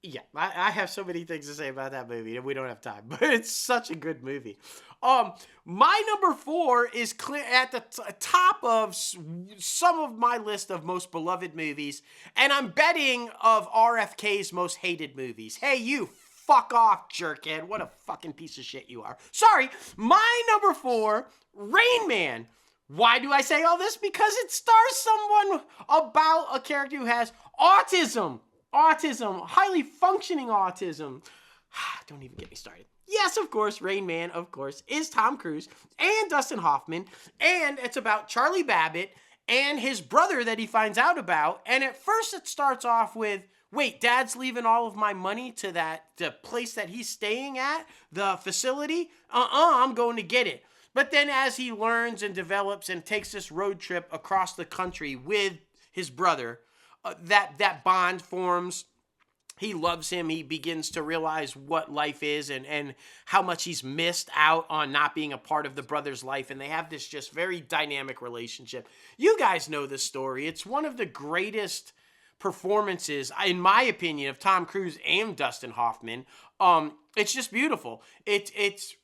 Yeah, I have so many things to say about that movie, and we don't have time, but it's such a good movie. My number 4 is clear at the top of some of my list of most beloved movies, and I'm betting of RFK's most hated movies. Hey, you fuck off, jerkhead! What a fucking piece of shit you are. Sorry, my number 4, Rain Man. Why do I say all this? Because it stars someone about a character who has autism. Autism, highly functioning autism. Don't even get me started. Yes, of course, Rain Man, of course, is Tom Cruise and Dustin Hoffman. And it's about Charlie Babbitt and his brother that he finds out about. And at first it starts off with, wait, Dad's leaving all of my money to the place that he's staying at, the facility? I'm going to get it. But then as he learns and develops and takes this road trip across the country with his brother, that bond forms. He loves him. He begins to realize what life is and how much he's missed out on not being a part of the brother's life. And they have this just very dynamic relationship. You guys know this story. It's one of the greatest performances, in my opinion, of Tom Cruise and Dustin Hoffman. It's just beautiful.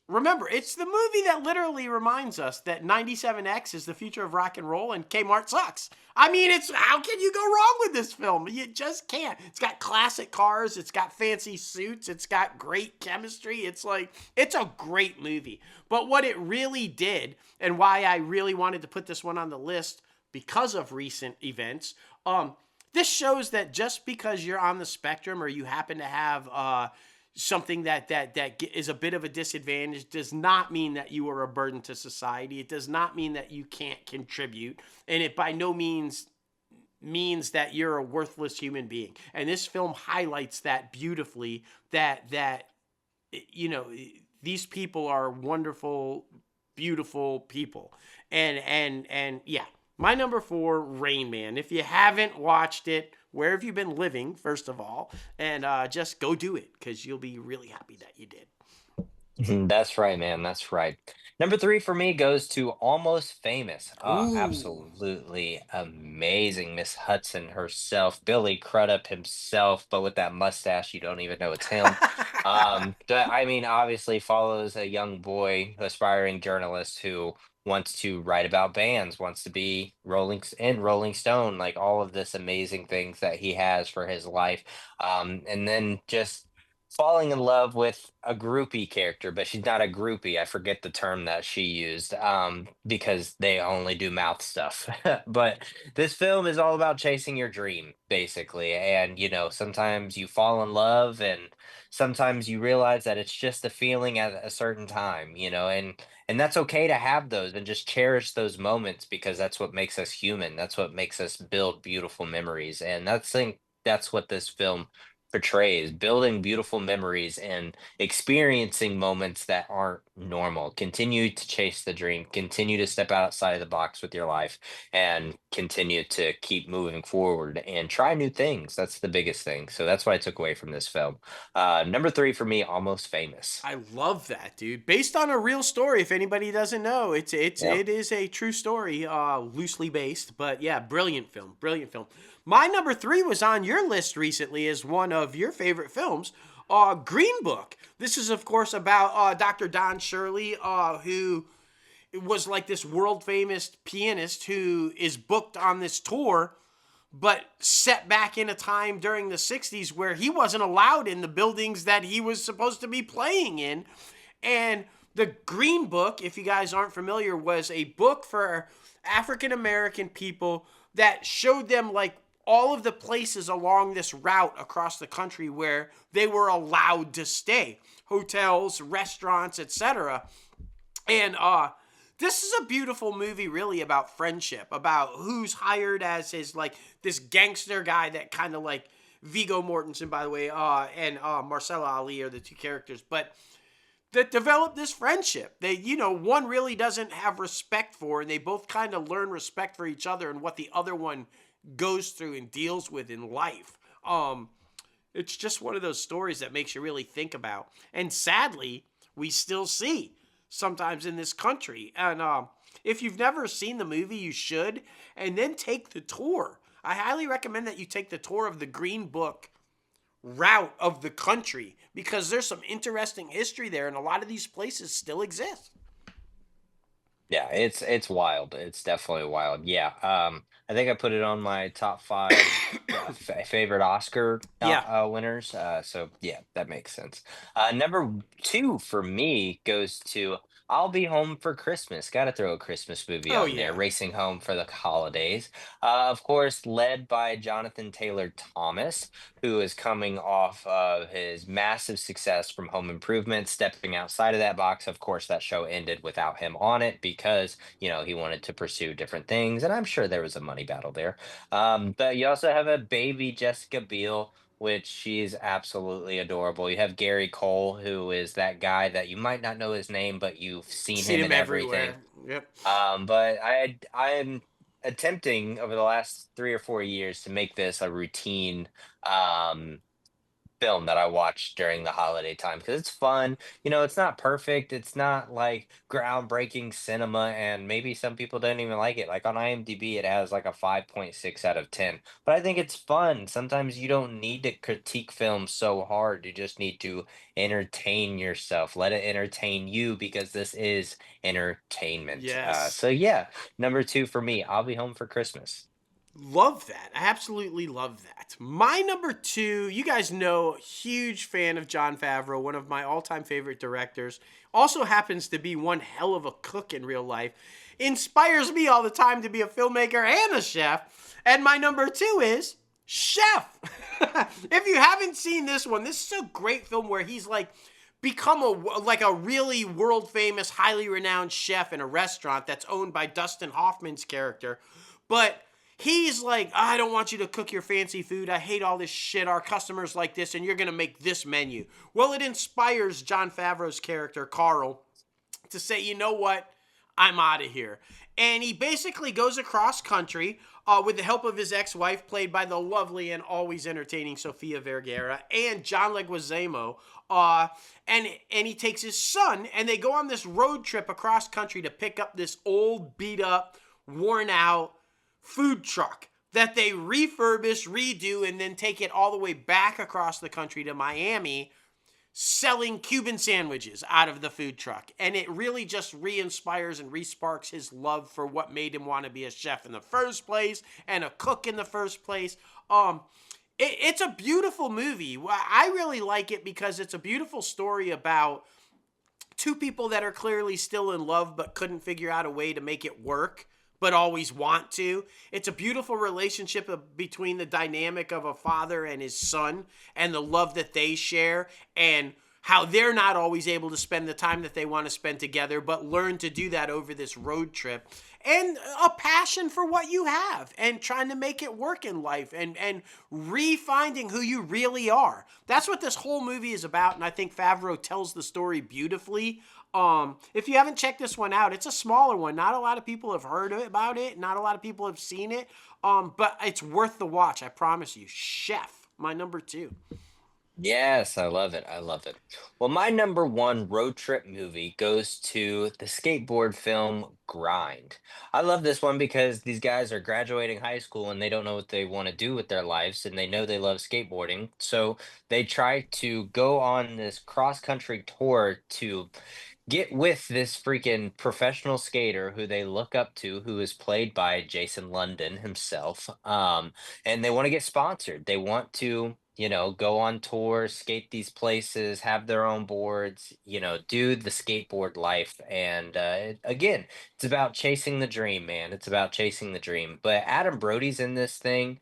Remember, it's the movie that literally reminds us that 97X is the future of rock and roll and Kmart sucks. I mean, how can you go wrong with this film? You just can't. It's got classic cars. It's got fancy suits. It's got great chemistry. It's a great movie. But what it really did, and why I really wanted to put this one on the list because of recent events, this shows that just because you're on the spectrum or you happen to have something that is a bit of a disadvantage does not mean that you are a burden to society. It does not mean that you can't contribute. And it by no means that you're a worthless human being. And this film highlights that beautifully, that these people are wonderful, beautiful people. And yeah, my number 4, Rain Man. If you haven't watched it, where have you been living, first of all? And just go do it, because you'll be really happy that you did. That's right, man. That's right. Number 3 for me goes to Almost Famous. Oh, Ooh. absolutely amazing. Miss Hudson herself, Billy Crudup himself, but with that mustache, you don't even know it's him. I mean, obviously follows a young boy, aspiring journalist who wants to write about bands, wants to be Rolling Stone, like all of this amazing things that he has for his life. And then just falling in love with a groupie character, but she's not a groupie. I forget the term that she used, because they only do mouth stuff. But this film is all about chasing your dream, basically. And, sometimes you fall in love and sometimes you realize that it's just a feeling at a certain time, and that's okay to have those and just cherish those moments because that's what makes us human. That's what makes us build beautiful memories. And that's what this film portrays, building beautiful memories and experiencing moments that aren't normal. Continue to chase the dream, continue to step outside of the box with your life, and continue to keep moving forward and try new things. That's the biggest thing. So that's what I took away from this film. Number 3 for me, Almost Famous. I love that, dude. Based on a real story, if anybody doesn't know, it Yeah. is a true story, loosely based, but yeah, brilliant film, brilliant film. My number 3 was on your list recently as one of your favorite films, Green Book. This is, of course, about Dr. Don Shirley, who was like this world famous pianist who is booked on this tour, but set back in a time during the 60s where he wasn't allowed in the buildings that he was supposed to be playing in. And the Green Book, if you guys aren't familiar, was a book for African American people that showed them like all of the places along this route across the country where they were allowed to stay, hotels, restaurants, etc. And this is a beautiful movie really about friendship, about who's hired as his like this gangster guy that kind of like Viggo Mortensen, by the way, and Marcella Ali are the two characters, but that develop this friendship. They, one really doesn't have respect for, and they both kind of learn respect for each other and what the other one goes through and deals with in life. It's just one of those stories that makes you really think about. And sadly, we still see sometimes in this country. And if you've never seen the movie, you should. And then take the tour. I highly recommend that you take the tour of the Green Book route of the country, because there's some interesting history there, and a lot of these places still exist. Yeah, it's wild. It's definitely wild. Yeah. I think I put it on my top five favorite Oscar Yeah. winners. So yeah, that makes sense. Number two for me goes to I'll Be Home for Christmas. Got to throw a Christmas movie Oh on there. yeah. Racing home for the holidays. Of course, led by Jonathan Taylor Thomas, who is coming off of his massive success from Home Improvement, stepping outside of that box. Of course, that show ended without him on it because, he wanted to pursue different things. And I'm sure there was a money battle there. But you also have a baby Jessica Biel, which she's absolutely adorable. You have Gary Cole, who is that guy that you might not know his name, but you've seen Seen him him in everything. everywhere. Yep. But I'm attempting over the last 3 or 4 years to make this a routine um film that I watch during the holiday time because it's fun. It's not perfect. It's not like groundbreaking cinema, and maybe some people don't even like it. Like on IMDb, it has like a 5.6 out of 10. But I think it's fun. Sometimes you don't need to critique films so hard. You just need to entertain yourself. Let it entertain you because this is entertainment. Yes. So yeah, number two for me, I'll Be Home for Christmas. Love that. I absolutely love that. My number two, you guys know, huge fan of Jon Favreau, one of my all-time favorite directors. Also happens to be one hell of a cook in real life. Inspires me all the time to be a filmmaker and a chef. And my number two is Chef. If you haven't seen this one, this is a great film where he's like become a really world famous, highly renowned chef in a restaurant that's owned by Dustin Hoffman's character. But he's like, I don't want you to cook your fancy food. I hate all this shit. Our customers like this, and you're going to make this menu. Well, it inspires Jon Favreau's character, Carl, to say, you know what? I'm out of here. And he basically goes across country with the help of his ex-wife, played by the lovely and always entertaining Sofia Vergara, and John Leguizamo. And he takes his son, and they go on this road trip across country to pick up this old, beat-up, worn-out food truck that they refurbish, redo, and then take it all the way back across the country to Miami, selling Cuban sandwiches out of the food truck. And it really just re-inspires and re-sparks his love for what made him want to be a chef in the first place and a cook in the first place. It's a beautiful movie. I really like it because it's a beautiful story about two people that are clearly still in love but couldn't figure out a way to make it work, but always want to. It's a beautiful relationship between the dynamic of a father and his son and the love that they share, and how they're not always able to spend the time that they want to spend together, but learn to do that over this road trip. And a passion for what you have and trying to make it work in life and refinding who you really are. That's what this whole movie is about, and I think Favreau tells the story beautifully. If you haven't checked this one out, it's a smaller one. Not a lot of people have heard about it. Not a lot of people have seen it. But it's worth the watch. I promise you. Chef, my number two. Yes, I love it. I love it. Well, my number one road trip movie goes to the skateboard film Grind. I love this one because these guys are graduating high school and they don't know what they want to do with their lives, and they know they love skateboarding. So they try to go on this cross country tour to get with this freaking professional skater who they look up to, who is played by Jason London himself. And they want to get sponsored. They want to, go on tour, skate these places, have their own boards, do the skateboard life. And again, it's about chasing the dream, man. It's about chasing the dream. But Adam Brody's in this thing.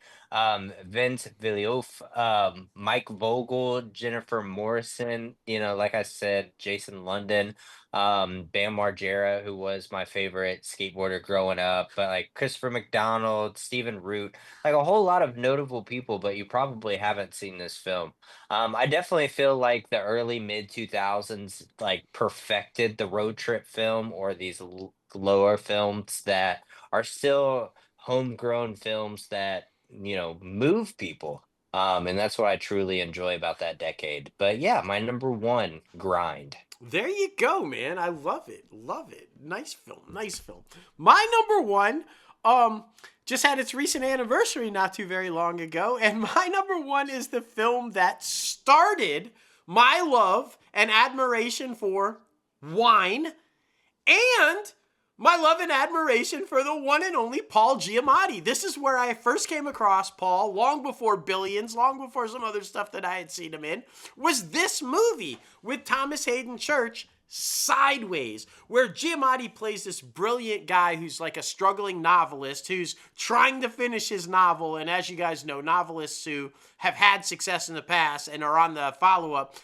Vince Villeneuve, Mike Vogel, Jennifer Morrison, like I said, Jason London, Bam Margera, who was my favorite skateboarder growing up, but like Christopher McDonald, Stephen Root, like a whole lot of notable people, but you probably haven't seen this film. I definitely feel like the early mid 2000s like perfected the road trip film, or these lower films that are still homegrown films that move people. And that's what I truly enjoy about that decade. But yeah, my number one, Grind. There you go, man. I love it. Love it. Nice film. Nice film. My number one, just had its recent anniversary not too very long ago. And my number one is the film that started my love and admiration for wine and my love and admiration for the one and only Paul Giamatti. This is where I first came across Paul, long before Billions, long before some other stuff that I had seen him in, was this movie with Thomas Hayden Church, Sideways, where Giamatti plays this brilliant guy who's like a struggling novelist who's trying to finish his novel. And as you guys know, novelists who have had success in the past and are on the follow-up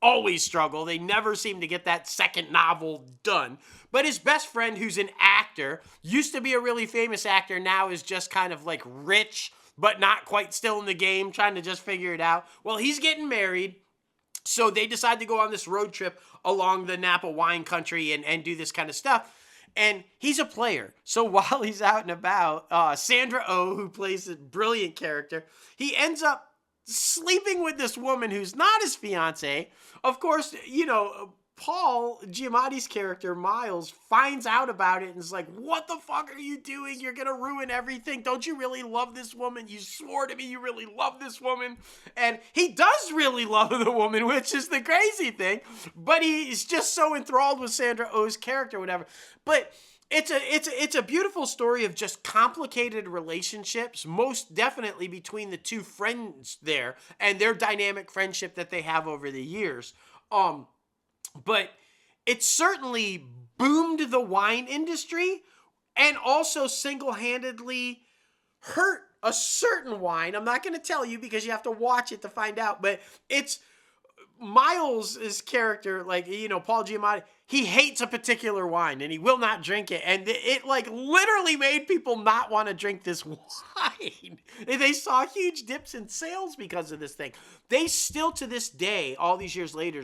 always struggle. They never seem to get that second novel done. But his best friend, who's an actor, used to be a really famous actor, now is just kind of like rich, but not quite still in the game, trying to just figure it out. Well, he's getting married. So they decide to go on this road trip along the Napa wine country and do this kind of stuff. And he's a player. So while he's out and about, Sandra Oh, who plays a brilliant character, he ends up sleeping with this woman who's not his fiance. Of course, you know, Paul Giamatti's character, Miles, finds out about it and is like, what the fuck are you doing? You're going to ruin everything. Don't you really love this woman? You swore to me you really love this woman. And he does really love the woman, which is the crazy thing. But he's just so enthralled with Sandra Oh's character, whatever. But it's a beautiful story of just complicated relationships, most definitely between the two friends there and their dynamic friendship that they have over the years. But it certainly boomed the wine industry and also single-handedly hurt a certain wine. I'm not going to tell you because you have to watch it to find out, but it's Miles' character, like, you know, Paul Giamatti, he hates a particular wine and he will not drink it. And it like literally made people not want to drink this wine. They saw huge dips in sales because of this thing. They still to this day, all these years later,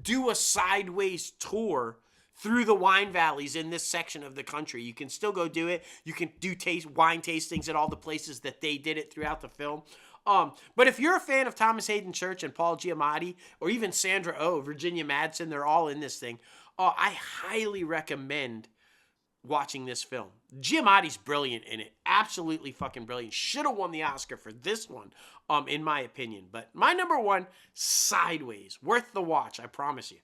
do a sideways tour through the wine valleys in this section of the country. You can still go do it. You can do wine tastings at all the places that they did it throughout the film. But if you're a fan of Thomas Hayden Church and Paul Giamatti, or even Sandra Oh, Virginia Madsen, they're all in this thing. I highly recommend watching this film. Giamatti's brilliant in it. Absolutely fucking brilliant. Should have won the Oscar for this one, in my opinion. But my number one, Sideways. Worth the watch, I promise you.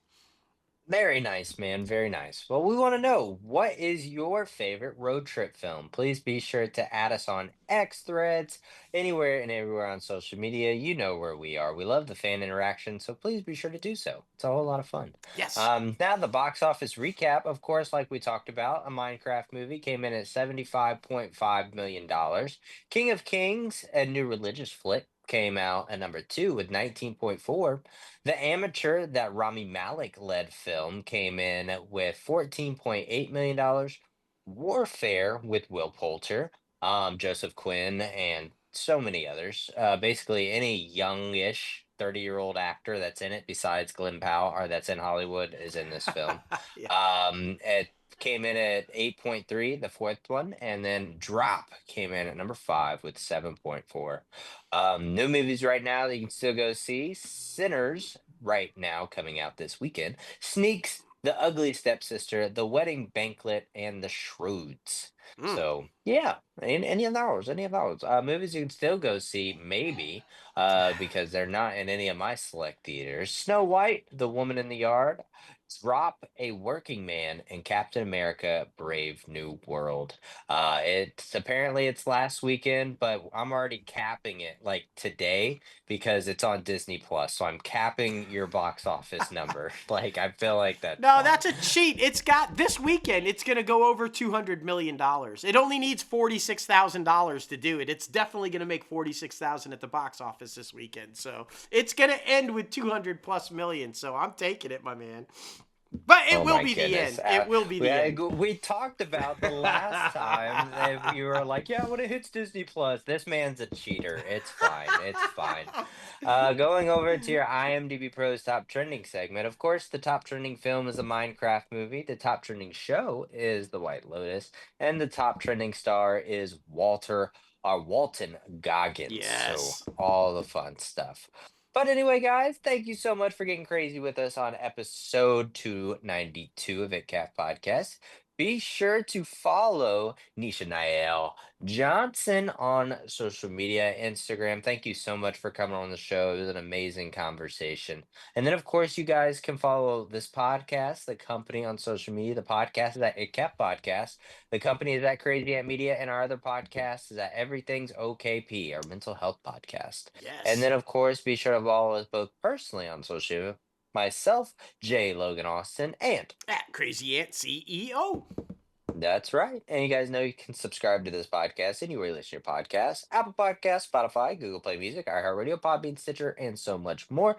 Very nice, man. Very nice. Well, we want to know, what is your favorite road trip film? Please be sure to add us on X Threads, anywhere and everywhere on social media. You know where we are. We love the fan interaction, so please be sure to do so. It's a whole lot of fun. Yes. Now the box office recap, of course, like we talked about, a Minecraft movie came in at $75.5 million. King of Kings, a new religious flick, came out at number 2 with 19.4. The Amateur, that Rami Malek led film, came in with $14.8 million. Warfare with Will Poulter, Joseph Quinn, and so many others. Basically, any youngish 30-year-old actor that's in it, besides Glen Powell, or that's in Hollywood, is in this film. Yeah. It came in at 8.3, the fourth one, and then Drop came in at number 5 with 7.4. New movies right now that you can still go see: Sinners, right now coming out this weekend; Sneaks, The Ugly Stepsister, The Wedding Banquet, and The Shrewds. So yeah, any of those, movies you can still go see, maybe, because they're not in any of my select theaters: Snow White, The Woman in the Yard, Drop, A Working Man, and Captain America: Brave New World. It's apparently it's last weekend, but I'm already capping it like today because it's on Disney Plus. So I'm capping your box office number. Like, I feel like that. No, that's a cheat. It's got this weekend. It's going to go over $200 million. It only needs $46,000 to do it. It's definitely going to make $46,000 at the box office this weekend. So it's going to end with 200 plus million. So I'm taking it, my man. But it will be the end. It will be the end. We talked about the last time that you were like, yeah, when it hits Disney Plus, this man's a cheater. It's fine. It's fine. Going over to your IMDb Pros Top Trending segment. Of course, the top trending film is a Minecraft movie. The top trending show is The White Lotus. And the top trending star is Walton Goggins. Yes. So all the fun stuff. But anyway, guys, thank you so much for getting crazy with us on episode 292 of ITCAF Podcast. be sure to follow Nisha Nyell Johnson on social media, Instagram. Thank you so much for coming on the show. It was an amazing conversation. And then, of course, you guys can follow this podcast, the company on social media. The podcast is at ITCAFpodcast. The company is at Crazy Ant Media, and our other podcast is at Everything's OKP, our mental health podcast. And Yes. then, of course, be sure to follow us both personally on social. Myself, J. Logan Austin, and At Crazy Ant CEO. that's right. And you guys know you can subscribe to this podcast anywhere you listen to your podcasts: Apple Podcasts, Spotify, Google Play Music, iHeartRadio, Podbean, Stitcher, and so much more.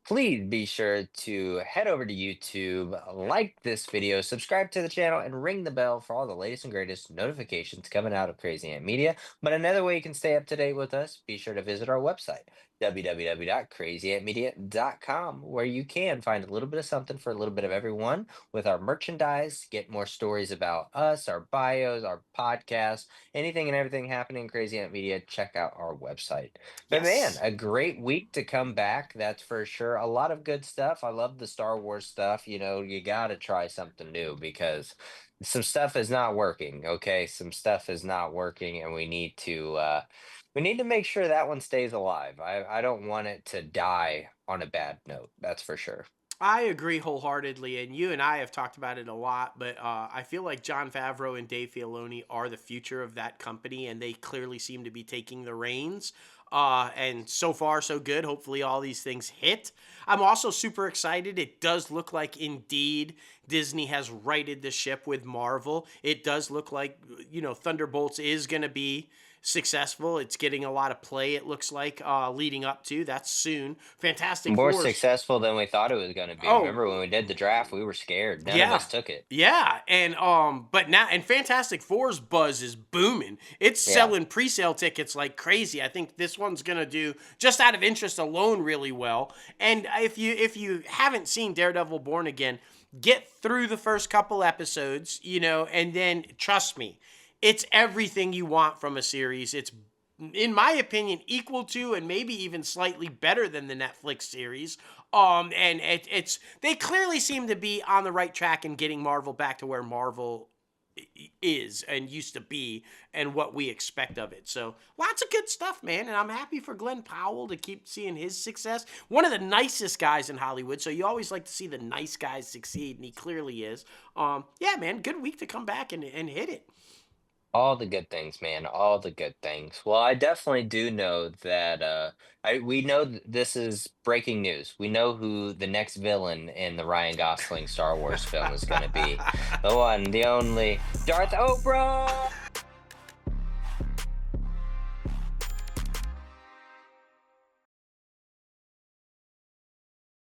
Please be sure to head over to YouTube, like this video, subscribe to the channel, and ring the bell for all the latest and greatest notifications coming out of Crazy Ant Media. But another way you can stay up to date with us, be sure to visit our website, www.crazyantmedia.com, where you can find a little bit of something for a little bit of everyone with our merchandise, get more stories about us, our bios, our podcasts, anything and everything happening in Crazy Ant Media. Check out our website. But man, Yes. a great week to come back, that's for sure. A lot of good stuff. I love the Star Wars stuff. You got to try something new because some stuff is not working. Okay, some stuff is not working, and we need to make sure that one stays alive. I don't want it to die on a bad note. That's for sure. I agree wholeheartedly, and you and I have talked about it a lot, but I feel like Jon Favreau and Dave Filoni are the future of that company, and they clearly seem to be taking the reins. And so far, so good. Hopefully, all these things hit. I'm also super excited. It does look like, indeed, Disney has righted the ship with Marvel. It does look like, Thunderbolts is going to be successful. It's getting a lot of play, it looks like, leading up to. That's soon. Fantastic More Four. successful than we thought it was going to be. Oh, Remember when we did the draft, we were scared. None of yeah. us took it. Yeah, and but now, and Fantastic Four's buzz is booming. It's Yeah. selling pre-sale tickets like crazy. I think this one's gonna do, just out of interest alone, really well. And if you haven't seen Daredevil Born Again, get through the first couple episodes, and then trust me, it's everything you want from a series. It's, in my opinion, equal to and maybe even slightly better than the Netflix series. And it's they clearly seem to be on the right track and getting Marvel back to where Marvel is and used to be, and what we expect of it. So lots of good stuff, man. And I'm happy for Glen Powell to keep seeing his success. One of the nicest guys in Hollywood. So you always like to see the nice guys succeed, and he clearly is. Yeah, man, good week to come back and hit it. All the good things, man. All the good things. Well, I definitely do know that we know this is breaking news. We know who the next villain in the Ryan Gosling Star Wars film is going to be. The one, the only Darth Oprah.